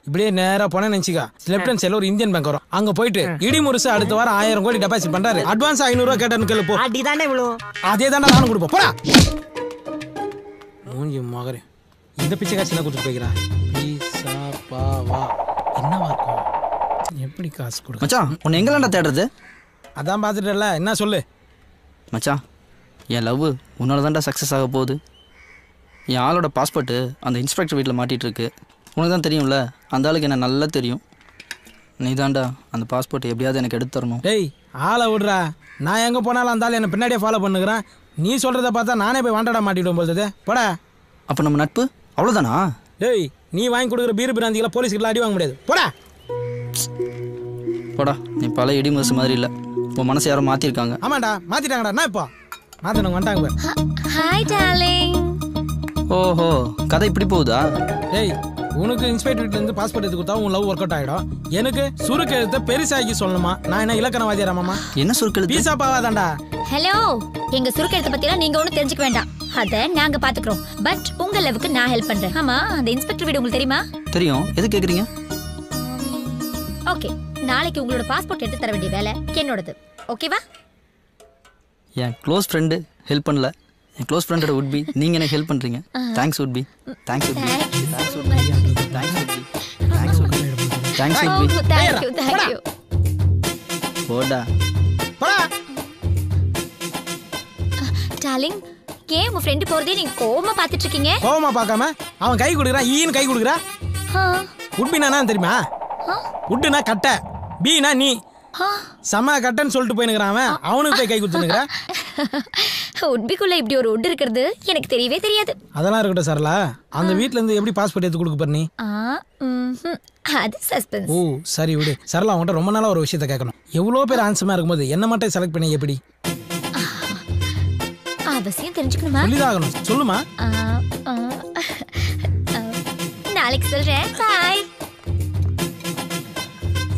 இப்படியே நேரா போன நினைச்சுக்கா, லெப்ட் ஹேண்ட் சைடுல ஒரு இந்தியன் பேங்க் வரும். அங்க போயிட்டு இடிமுருசு அடுத்த வாரம் 1000 கோடி டெபாசிட் பண்றாரு. அட்வான்ஸ் 500 ரூபாய் கேட்டேன்னு கேளு போ. அடிதானே விழும். அதே தானே நானும் கொடுப்போம். போடா மூஞ்சி மகரே. இந்த பிச்சை காட்சி என்ன கொடுத்து போய்க்கிறா? பீசா பாவா என்னவா இருக்கும்? எப்படி காசு கொடுக்க? மச்சான், உன்னை எங்கெல்லாம்டா தேடுறது? அதான் பார்த்துட்டல. என்ன சொல்லு மச்சான், என் லவ் உன்னால தான்டா சக்ஸஸ் ஆக போகுது. என் ஆளோட பாஸ்போர்ட்டு அந்த இன்ஸ்பெக்டர் வீட்டில் மாட்டிகிட்டு இருக்கு. உனக்கு தான் தெரியும்ல, அந்த ஆளுக்கு என்ன நல்லா தெரியும். நீ தான்டா அந்த பாஸ்போர்ட் எப்படியாவது எனக்கு எடுத்து தரணும். டேய், ஆளை விடுறா. நான் எங்கே போனாலும் அந்த ஆள் என்னை பின்னாடியே ஃபாலோ பண்ணுகிறேன். நீ சொல்கிறத பார்த்தா நானே போய் வாண்டடா மாட்டிவிடும் போது. போடா. அப்போ நம்ம நட்பு அவ்வளோதானா? டேய், நீ வாங்கி கொடுக்குற பீர் பிராந்திகளை போலீஸ்கிட்ட அடி வாங்க முடியாது. போடா போடா. நீ பல இடி முரசு மாதிரி இல்லை, உன் மனசு யாரும் மாற்றிருக்காங்க. ஆமாண்டா, மாற்றிட்டாங்கடா. நான் இப்போ மாற்றினவங்க வந்துட்டாங்க. Hi darling. ஓஹோ, கதை இப்படி போகுதா? டேய், உனக்கு இன்ஸ்பெக்டர் வீட்ல இருந்து பாஸ்போர்ட் எடுத்து கொடுத்தா உன் லவ் ஒர்க் அவுட் ஆயிடும். எனக்கு சுருக்கு எழுத்த பெருசாக்கி சொல்லணுமா? நான் என்ன இலக்கணவாதியா மாமா? என்ன சுருக்கு பீஸா பாவாதான்டா. ஹலோ, எங்க சுருக்கெழுத்த பத்திலாம் நீங்க ஒன்றும் தெரிஞ்சுக்க வேண்டாம். அத நாங்க பாத்துக்கிறோம். பட் உங்க லவ்வுக்கு நான் ஹெல்ப் பண்றேன். ஆமா, அந்த இன்ஸ்பெக்டர் வீடு உங்களுக்கு தெரியுமா? தெரியும். எது கேக்குறீங்க? ஓகே, நாளைக்கு உங்களோட பாஸ்போர்ட் எடுத்து தர வேண்டிய வேலை என்னோடது. ஓகேவா? என் க்ளோஸ் ஃப்ரெண்டு ஹெல்ப் பண்ணல. என் க்ளோஸ் ஃப்ரெண்டோட would be நீங்க எனக்கு ஹெல்ப் பண்றீங்க. Thanks would be. Thanks would be. Thanks would be. Thanks would be. Thanks would be. Thanks would be. Thank you. போடா. போடா. டார்லிங், ஏன் உங்க ஃப்ரெண்ட் போறதே நீங்க கோவமா பாத்துட்டு இருக்கீங்க? கோவமா பார்க்காம அவன் கை கொடுக்குறான், ஈன்னு கை கொடுக்குறா. உட்பினா என்ன தெரியுமா? உட்டுனா கட்டை, பீனா நீ. சம கட்டன்னு சொல்லிட்டு போயினுக்கிறான் அவன். அவனுக்கு போய் கை கொடுத்துனுக்குறா. உட்பிக்குள்ள இப்படி ஒரு உட் இருக்கிறது எனக்கு தெரியவே தெரியாது. அதெல்லாம் இருக்கட்டும் சரளா. அந்த வீட்ல இருந்து எப்படி பாஸ்போர்ட் எடுத்து கொடுக்க போற நீ? அது சஸ்பென்ஸ். ஓ சரி விடு. சரளா, உன்கிட்ட ரொம்ப நாளா ஒரு விஷயத்தை கேட்கணும். எவ்வளோ பேர் ஆன்சமா இருக்கும்போது என்ன மட்டும் செலக்ட் பண்ணி எப்படி? அவசியம் தெரிஞ்சுக்கணுமா? சொல்லிதாகணும். சொல்லுமா. நாளைக்கு சொல்றேன். பாய்.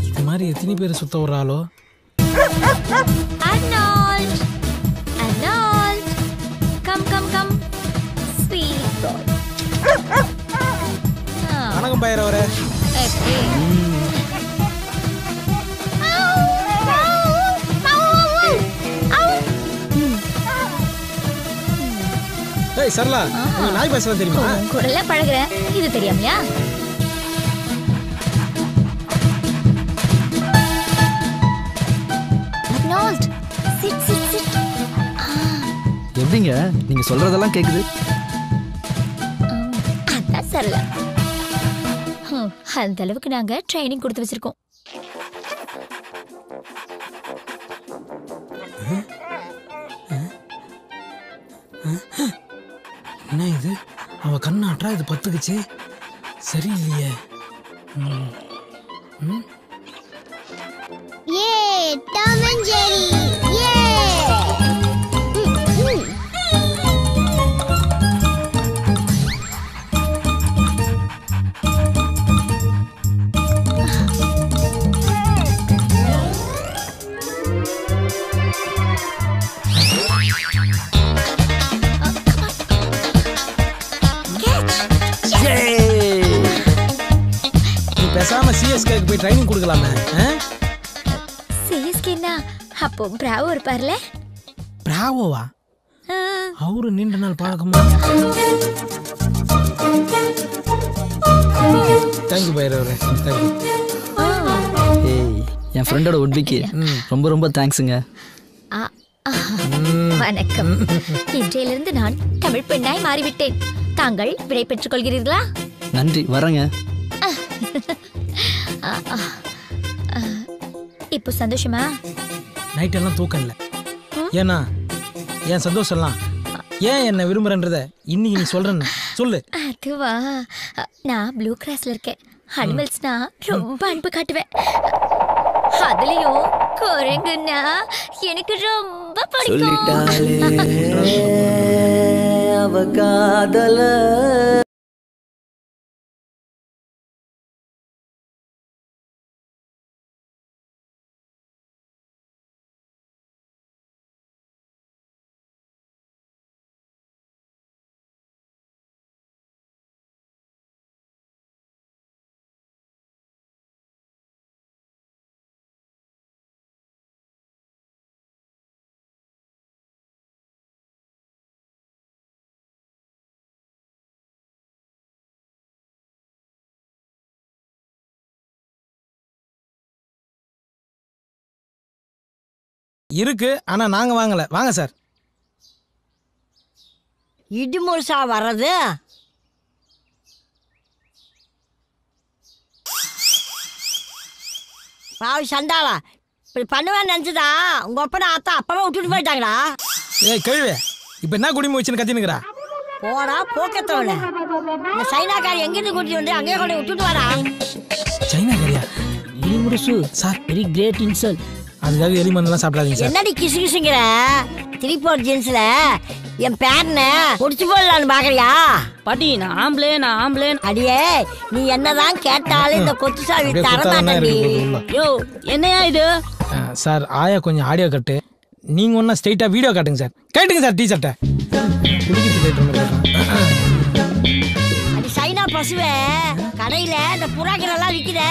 இது மாதிரி எத்தனை பேர் சுத்த வர்றாளோ? Arnold, Arnold, come come come, sweet boy. வணக்கம் பையரவரே. ஏய் சரளா, உங்களுக்கு நாய் பேசலாம் தெரியுமா? குரல்ல பழகுறேன், இது தெரியாமையா? Arnold, sit sit sit. எப்படிங்க நீங்க சொல்றதெல்லாம் கேக்குது? அதான் சரளா. அந்த அளவுக்கு நாங்க ட்ரைனிங் கொடுத்து வச்சிருக்கோம். என்ன இது? அவ கண்ணாட்டா இது பத்துக்குச்சு. சரியில்லையே. ஏ டாம் அண்ட் ஜெரி. ஏ பேசாம சிஎஸ்கேக்கு போய் ட்ரைனிங் கொடுக்கலாமே. சிஎஸ்கேனா அப்போ பிராவோ இருப்பார்ல? பிராவோவா? அவரு நீண்ட நாள் பழக்கமா? தேங்க்யூ பைரவரே. தேங்க்யூ. ஏய், என் ஃப்ரெண்டோட உட்பிக்கு ரொம்ப ரொம்ப தேங்க்ஸுங்க. வணக்கம். இன்றையிலிருந்து நான் தமிழ் பெண்ணாய் மாறிவிட்டேன். தாங்கள் விடை பெற்றுக் கொள்கிறீர்களா? நன்றி, வரேங்க. இப்போ சந்தோஷமா? நைட் எல்லாம் தூக்கம் இல்லை. ஏன்னா என் சந்தோஷம்லாம் ஏன் என்ன விரும்புறன்றத இன்னைக்கு நீ சொல்றேன்னு சொல்லு. அதுவா, நான் ப்ளூ கிராஸ்ல இருக்கேன். அனிமல்ஸ்னா ரொம்ப அன்பு காட்டுவேன். அதுலயும் குரங்குன்னா எனக்கு ரொம்ப பிடிக்கும். அவ காதல இருக்கு, ஆனா நாங்க வாங்கல. வாங்க சார். இடுமுழுசா வர்றது? பாவி சண்டாளா, இப்படி பண்ணுவேன்னு நினைச்சதா உங்க அப்பா அத்தா அப்பவே விட்டுட்டு போயிட்டாங்களா? ஏய் கேள்வி, இப்ப என்ன குடிமை வச்சுன்னு கத்தினுக்குறா? போடா போக்கத்தோட. இந்த சைனாக்காரி எங்கிருந்து கூட்டிட்டு வந்து அங்கேயே கொண்டு விட்டுட்டு வரா? சைனாக்காரியா? இடுமுழுசு சார், வெரி கிரேட் இன்சல்ட். அதுக்காக எலி மண்ணெல்லாம் சாப்பிடாதீங்க சார். என்னடி கிசு கிசுங்கிற 3/4 ஜீன்ஸ்ல என் பேரனை முடிச்சு போடலான்னு பாக்குறியா? பாட்டி நான் ஆம்பளே அடியே நீ என்னதான் கேட்டாலும் இந்த கொத்து சாவி தர மாட்டேன்டி. யோ என்னையா இது? சார் ஆயா கொஞ்சம் ஆடியோ கட்டு, நீங்க ஒன்னா ஸ்ட்ரைட்டா வீடியோ காட்டுங்க சார். கேட்டுங்க சார் டீ-ஷர்ட்டை. அது சைனா பசுவே கடையில இந்த புறாக்கள் எல்லாம் விக்குத,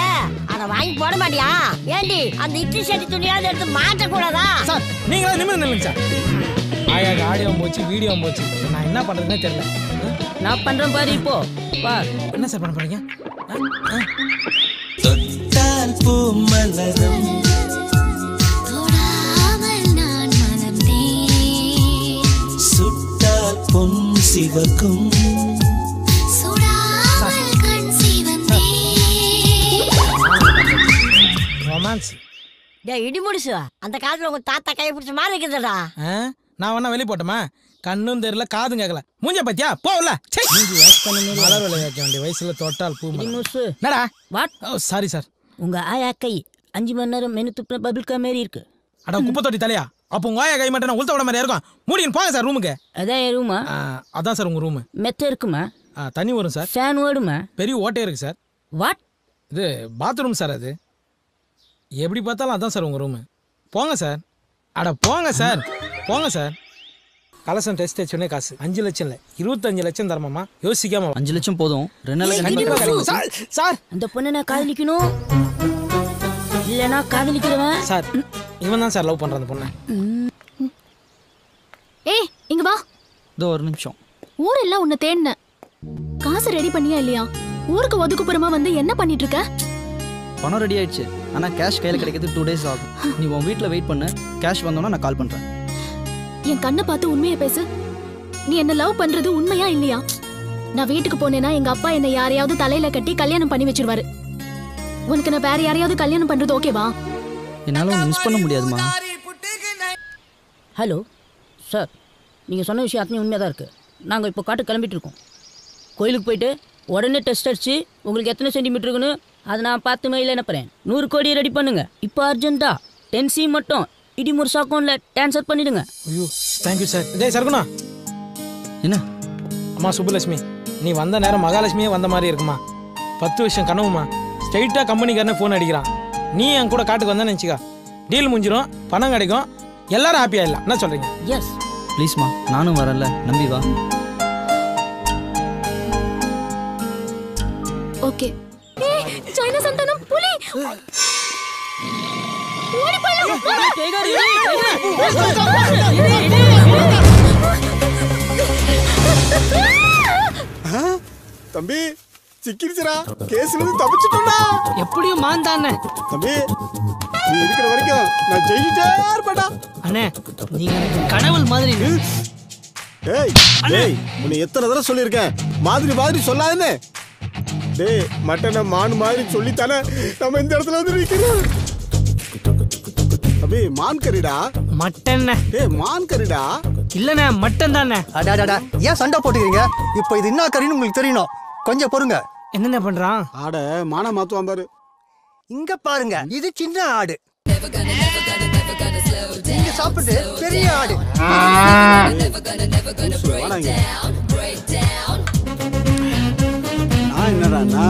அதை வாங்கி போட மாட்டியா? ஏண்டி அந்த இட்லி சட்டி துணியாவது எடுத்து மாட்ட கூடாதா? சார் நீங்களா நிமிர்ந்து நில்லுங்க சார். ஆயாக்கு ஆடியோ போச்சு வீடியோ போச்சு, நான் என்ன பண்றதுன்னே தெரியல. நான் பண்றேன் பாரு இப்போ பார். என்ன சார் பண்ண போறீங்க? தொட்டால் பூ மலரும் சுட்டால் பொன் சிவக்கும் ரொமான்ஸ். டேய் இடி முடிச்சு, அந்த காலத்துல உங்க தாத்தா கையை பிடிச்ச மாதிரி இருக்குதுடா. நான் வேணா வெளியே போட்டோமா? கண்ணும் தெரியல காதும் கேட்கல. மூஞ்ச பத்தியா போகல. மலர் விலை வைக்க வேண்டிய வயசுல தொட்டால் பூ என்னடா? வாட்? Sorry sir. உங்க ஆயா கை 5 மணி நேரம் மெனு துப்புன பபிள்கா மாதிரி இருக்கு. அட குப்பை தொட்டி தலையா? அப்போ உங்க ஆயா கை மட்டும் உளுத்த விட மாதிரி இருக்கும். மூடின்னு போங்க சார் ரூமுக்கு. அதான் என் ரூமா? அதான் சார் உங்க ரூமு. மெத்த இருக்குமா? தண்ணி வரும் சார். ஃபேன் ஓடுமா? பெரிய ஓட்டே இருக்கு சார். வாட்? இது பாத்ரூம் சார். அது எப்படி பார்த்தாலும் அதான் சார் உங்க ரூமு. போங்க சார். அட போங்க சார், போங்க சார். கலசம் டெஸ்ட் வச்சோடனே காசு 5 லட்சம் இல்லை 25 லட்சம் தரமாமா. யோசிக்காம 5 லட்சம் போதும். 2 நாளைக்கு சார். அந்த பொண்ணை நான் காதலிக்கணும் இல்லைன்னா காதலிக்கிறவன் சார். இவன் தான் சார் லவ் பண்ற அந்த பொண்ணை. ஏய் இங்க வா. இதோ ஒரு நிமிஷம். ஊரெல்லாம் உன்னை தேடின. காசு ரெடி பண்ணியா இல்லையா? ஊருக்கு ஒதுக்குப்புறமா வந்து என்ன பண்ணிட்டு இருக்க? பணம் ரெடி ஆயிடுச்சு, ஆனா கேஷ் கையில கிடைக்கிறது 2 days ஆகும். நீ உன் வீட்டில் வெயிட் பண்ணு. கேஷ் வந்தோன்னா நான் கால் பண்றேன். என் கண்ணை பார்த்து உண்மையை பேசு. நீ என்ன லவ் பண்றது உண்மையா இல்லையா? நான் வீட்டுக்கு போனேன்னா எங்க அப்பா என்னை யாரையாவது தலையில கட்டி கல்யாணம் பண்ணி வச்சிருவாரு. உனக்கு நான் வேற யாரையாவது கல்யாணம் பண்றது ஓகேவா? என்னால உன்னை மிஸ் பண்ண முடியாதுமா. ஹலோ சார், நீங்கள் சொன்ன விஷயம் அத்தனை உண்மையாக தான் இருக்குது. நாங்கள் இப்போ காட்டு கிளம்பிட்டு இருக்கோம். கோயிலுக்கு போயிட்டு உடனே டெஸ்ட் அடிச்சு உங்களுக்கு எத்தனை சென்டிமீட்டர் இருக்குன்னு அதை நான் 10 மைல் அனுப்புகிறேன். 100 கோடி ரெடி பண்ணுங்க இப்போ அர்ஜென்ட்டாக. 10C மட்டும் இடிமுருசா அக்கௌண்ட்டில் ட்ரான்ஸ்ஃபர் பண்ணிடுங்க. ஐயோ தேங்க்யூ சார். டேய் சர்குணா. என்ன? அம்மா சுப்புலட்சுமி, நீ வந்த நேரம் மகாலட்சுமியே வந்த மாதிரி இருக்குமா. 10 வருஷம் கனவுமா. ஸ்ட்ரைட்டாக கம்பெனிக்காரனே ஃபோன் அடிக்கிறான். நீ என் கூட காட்டுக்கு வந்தேன்னு நினச்சிக்கா, டீல் முடிஞ்சிடும், பணம் கிடைக்கும், எல்லாரும் ஹாப்பியாக இல்லை. என்ன சொல்கிறீங்க? எஸ் ப்ளீஸ்மா, நானும் வரல, நம்பி வா. ஓகே. ஏய் சைனா சந்தானம் புலி. ஓடி போலாம். தம்பி சிக்கிருச்சுடா. கேஸ்ல இருந்து தப்பிச்சிட்டோம்டா. எப்படியும் மாந்தானே. தம்பி நீ இருக்கிற வரைக்கும் நான் ஜெயிச்சிட்டே இருப்பேன்டா. அண்ணே நீங்க எனக்கு கனவுல் மாதிரி. டேய் டேய் உன்னை எத்தனை தடவை சொல்லியிருக்கேன், மாதிரி மாதிரி சொல்லாதேன்னு. டேய் மட்டனை மான் மாதிரி சொல்லித்தானே நம்ம இந்த இடத்துல வந்து நிற்கிறோம். தம்பி மான் கறிடா. மட்டன். டேய் மான் கறிடா. இல்லண்ணே மட்டன் தானே. அடாடா ஏன் சண்டை போட்டுக்கிறீங்க? இப்போ இது என்ன கறின்னு உங்களுக்கு தெரியணும், கொஞ்சம் பொறுங்க. என்னென்ன பண்றான்? ஆட மான மாத்துவான் பாரு. இங்க பாருங்க, இது சின்ன ஆடு, இங்க சாப்பிட்டு பெரிய ஆடு. நான் என்னடானா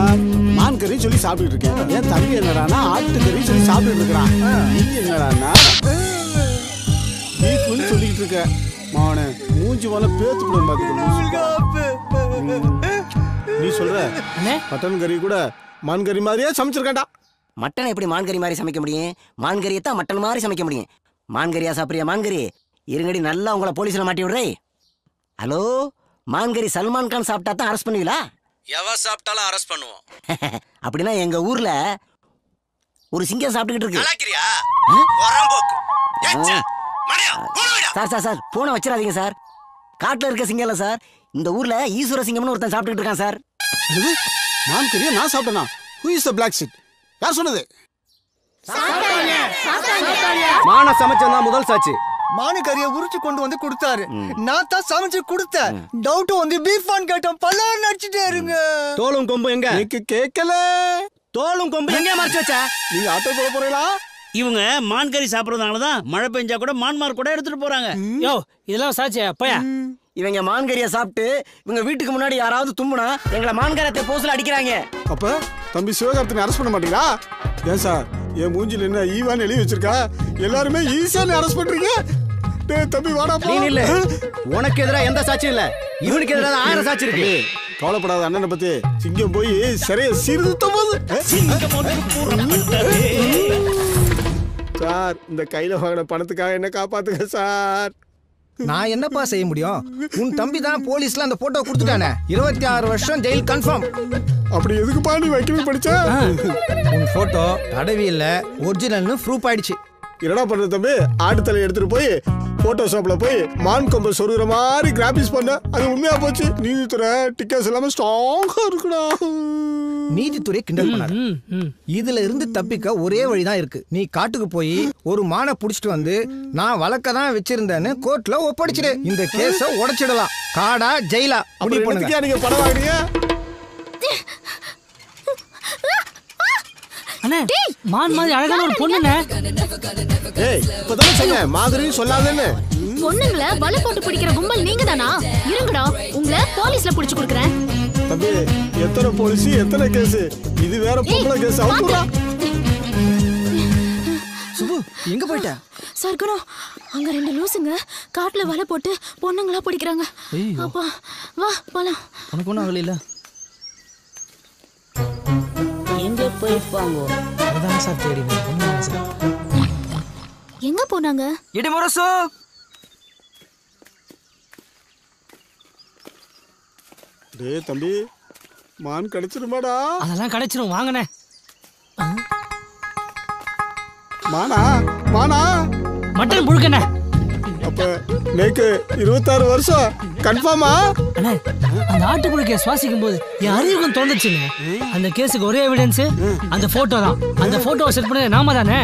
மான் கறி சொல்லி சாப்பிட்டு இருக்கேன். என் தம்பி என்னடானா ஆட்டு கறி சொல்லி சாப்பிட்டு இருக்கிறான். நீ என்னடானா பீஃப்னு சொல்லிட்டு இருக்க. மாவனே மூஞ்சி போல பேத்து கூட பாத்துக்க. நீ சொல்ற மட்டன் கறி கூட மான் கறி மாதிரியே சமைச்சிருக்கேன்டா. மட்டன் எப்படி மான்கறி மாதிரி சமைக்க முடியும்? மான்கறியை தான் மட்டன் மாதிரி சமைக்க முடியும். மான்கறியா சாப்பிட்றியா? மான்கறி இருங்கடி, நல்லா உங்களை போலீஸில் மாட்டி விடுறே. ஹலோ, மான்கறி சல்மான் கான் சாப்பிட்டா தான் அரெஸ்ட் பண்ணுவீங்களா? எவன் சாப்பிட்டாலும் அரெஸ்ட் பண்ணுவோம். அப்படின்னா எங்க ஊர்ல ஒரு சிங்கம் சாப்பிட்டுக்கிட்டு இருக்கு. சார் சார் சார் போனை வச்சிடாதீங்க சார். காட்டில் இருக்க சிங்கம் இல்லை சார், இந்த ஊர்ல ஈஸ்வர சிங்கம்னு ஒருத்தன் சாப்பிட்டுக்கிட்டு இருக்கான் சார். மான்கறியா நான் சாப்பிட்டேனா? Who is the black sheep? யார் சொன்னது? மான சமைச்சா முதல் சாட்சி. மானு கறியை உரிச்சு கொண்டு வந்து கொடுத்தாரு, நான் தான் சமைச்சு கொடுத்தேன். டவுட் வந்து பீஃபான் கேட்டோம், பல்லாறு நடிச்சுட்டே இருங்க. தோளும் கொம்பு எங்க? கேட்கல. தோளும் கொம்பு எங்க மறைச்சு வச்ச? நீங்க ஆட்டோ போட போறீங்களா இவங்க மான் கறி சாப்பிட்றதுனால தான் மழை பெஞ்சா கூட மான்மார் கூட எடுத்துட்டு போறாங்க. யோ இதெல்லாம் சாட்சியா போயா? இவங்க மான்கறியை சாப்பிட்டு இவங்க வீட்டுக்கு முன்னாடி யாராவது தும்முனா எங்களை மான்கரத்தை போஸ்ல அடிக்கிறாங்க. அப்ப தம்பி சிவகார்த்தினை அரெஸ்ட் பண்ண மாட்டீங்களா? ஏன் சார் என் மூஞ்சில என்ன ஈவான்னு எழுதி வச்சிருக்கா? எல்லாருமே ஈஸியான அரெஸ்ட் பண்றீங்க. டேய் தம்பி வாடா போ. நீ இல்ல. உனக்கு எதிரா எந்த சாட்சியும் இல்ல. இவனுக்கு எதிரா 1000 சாட்சி இருக்கு. கவலைப்படாத அண்ணனை பத்தி. சிங்கம் போய் சரியா சீர்திருத்தம் போது. சார் இந்த கையில வாங்கின பணத்துக்காக என்ன காப்பாத்துங்க சார். நான் என்னப்பா செய்ய முடியும்? உன் தம்பி தான் போலீஸ்ல அந்த போட்டோ கொடுத்துட்டானே. 26 வருஷம் ஜெயில் கன்ஃபார்ம். அப்படி எதுக்குப்பா நீ வைக்கவே படிச்ச? உன் போட்டோ தடவியில்ல ஒரிஜினல்னு ப்ரூஃப் ஆயிடுச்சு. என்னடா பண்ற தம்பி? ஆட்டு தலை எடுத்துட்டு போய் போட்டோஷாப்ல போய் மான் கொம்பு சொருகிற மாதிரி கிராபிக்ஸ் பண்ண. அது உண்மையா போச்சு. நீதித்துறை டிக்கெட்ஸ் எல்லாமே ஸ்ட்ராங்கா இருக்குடா. நீதித்துறை கிண்டல் பண்ணாரு. இதுல இருந்து தப்பிக்க ஒரே வழிதான் இருக்கு. நீ காட்டுக்கு போய் ஒரு மானை புடிச்சிட்டு வந்து நான் வழக்க தான் வச்சிருந்தேன்னு கோர்ட்ல ஒப்படைச்சிடு. இந்த கேஸ உடைச்சிடலாம். காடா ஜெயிலா முடிவு பண்ணுங்க. நீங்க படம் வாங்குறீங்க? அண்ணே மான் மாதிரி அழகான ஒரு பொண்ணுண்ணே. ஏய் இப்பதான் சொன்னேன் மாதிரி சொல்லாதேன்னு. பொண்ணுங்கள வலை போட்டு பிடிக்கிற கும்பல் நீங்க தானா? இருங்கடா உங்களை போலீஸ்ல புடிச்சு கொடுக்குறேன். தம்பி எத்தனை போலீஸ் எத்தனை கேஸ்? இது வேற பொம்பளை கேஸ். அவுக்குடா. சுபு எங்க போயிட்ட? சர்க்குணம் அங்க 2 லூசுங்க காட்டுல வலை போட்டு பொண்ணுங்களா பிடிக்கிறாங்க. அப்பா வா போலாம். உனக்கு ஒன்றும் ஆகல. எங்க போயிருப்பாங்க? அதான் சார் தேடினேன். எங்க போனாங்க? இடிமுரசு டேய் தம்பி மான் கிடைச்சிருமாடா? அதெல்லாம் கிடைச்சிரும் வாங்கண்ணே. மானா மானா மட்டன் புழுக்கண்ணே. அப்ப நேக்கு 26 வருஷம் கன்ஃபார்மா? அண்ணே அந்த ஆட்டு புழுக்கைய சுவாசிக்கும் போது என் அறிவுக்கும் தோந்துச்சுங்க. அந்த கேஸுக்கு ஒரே எவிடன்ஸ் அந்த போட்டோ தான். அந்த போட்டோவை செட் பண்ண நாம தானே.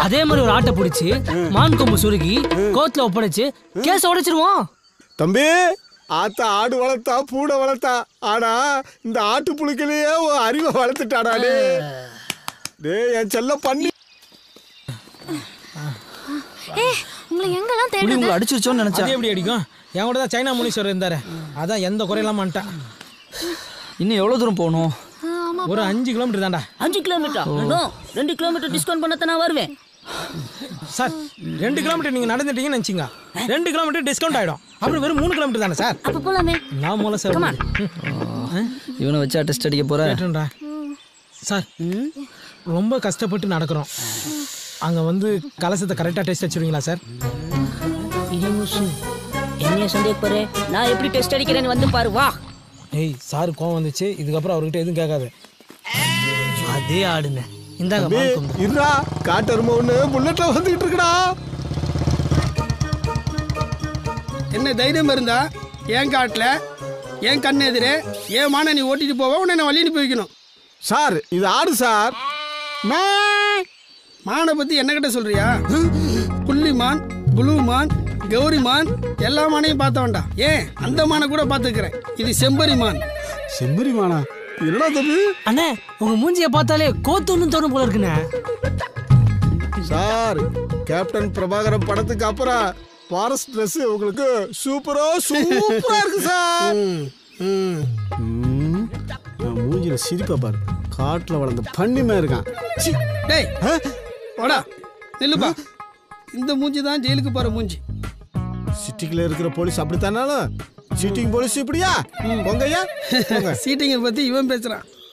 அதே மாதிரி ஒரு ஆட்டை பிடிச்சி மான் கொம்பு சுருகி கோர்ட்ல ஒப்படைச்சு கேஸ உடைச்சிருவோம். தம்பி ஆத்தா ஆடு வளர்த்தா பூனை வளர்த்தா. ஆனா இந்த ஆட்டு புழுக்கிலேயே அறிவை வளர்த்துட்டாடா. டேய் என் செல்ல பண்ணி. உங்களை எங்கெல்லாம் தேடுறது? உங்களை அடிச்சிருச்சோன்னு நினைச்சா. அது எப்படி அடிக்கும்? என் கூட தான் சைனா முனீஸ்வரர் இருந்தாரு. அதான் எந்த குறையெல்லாம் பண்ணிட்டான். இன்னும் எவ்வளவு தூரம் போகணும்? ஒரு 5 கிலோமீட்டர் தான்டா. 5 கிலோமீட்டர்? 2 கிலோமீட்டர் டிஸ்கவுண்ட் பண்ண நான் வருவேன். சார் 2 கிலோமீட்டர் நீங்க நடந்துட்டீங்கன்னு நினைச்சீங்க. 2 கிலோமீட்டர் டிஸ்கவுண்ட் ஆயிடும். அப்புறம் வெறும் 3 கிலோமீட்டர் தானே சார்? அப்ப போலாமே. நான் மூல சார். இவனை வச்சா டெஸ்ட் அடிக்க போறேன். சார் ரொம்ப கஷ்டப்பட்டு நடக்கிறோம். அங்க வந்து கலசத்தை கரெக்டா டெஸ்ட் அடிச்சிருவீங்களா சார்? என்ன சந்தேகப்படுற? நான் எப்படி டெஸ்ட் அடிக்கிறேன்னு வந்து பாரு வா. ஏய் சார் கோவம் வந்துச்சு. இதுக்கப்புறம் அவர்கிட்ட எதுவும் கேட்காது. அதே ஆடுங்க. இந்தாங்க இருடா. காட்டரும ஒண்ணு புல்லட்ல வந்துகிட்டு இருக்குடா. என்ன தைரியம் இருந்தா என் காட்டுல என் கண்ணு எதிரே ஏன் மான நீ ஓட்டிட்டு போவ? உன்னை நான் வழி அனுப்பி வைக்கணும். சார் இது ஆடு சார். மானை பத்தி என்ன கிட்ட சொல்றியா? புள்ளிமான், புளூ மான், கௌரி மான் எல்லா மானையும் பார்த்த வேண்டாம். ஏன் அந்த மானை கூட பார்த்துக்கிறேன். இது செம்பரி மான். செம்பரி மானா? என்னடா தம்பி? அண்ணே உங்க மூஞ்சிய பார்த்தாலே கோத்துன்னு தோணும் போல இருக்குண்ணே. சார் கேப்டன் பிரபாகரன் படத்துக்கு அப்புறம் ஃபாரஸ்ட் ட்ரெஸ் உங்களுக்கு சூப்பரா இருக்கு சார். மூஞ்சில சிரிப்பா பாரு. காட்டுல வளர்ந்த பண்ணிமே இருக்கான். டேய் வாடா நில்லுப்பா. இந்த மூஞ்சி தான் ஜெயிலுக்கு போற மூஞ்சி. சிட்டிக்குள்ள இருக்கிற போலீஸ் அப்படித்தானாலும் சீட்டிங் போலீஸ் இப்படியா? பொங்கையா சீட்டிங்கை பத்தி இவன் பேசுறான்.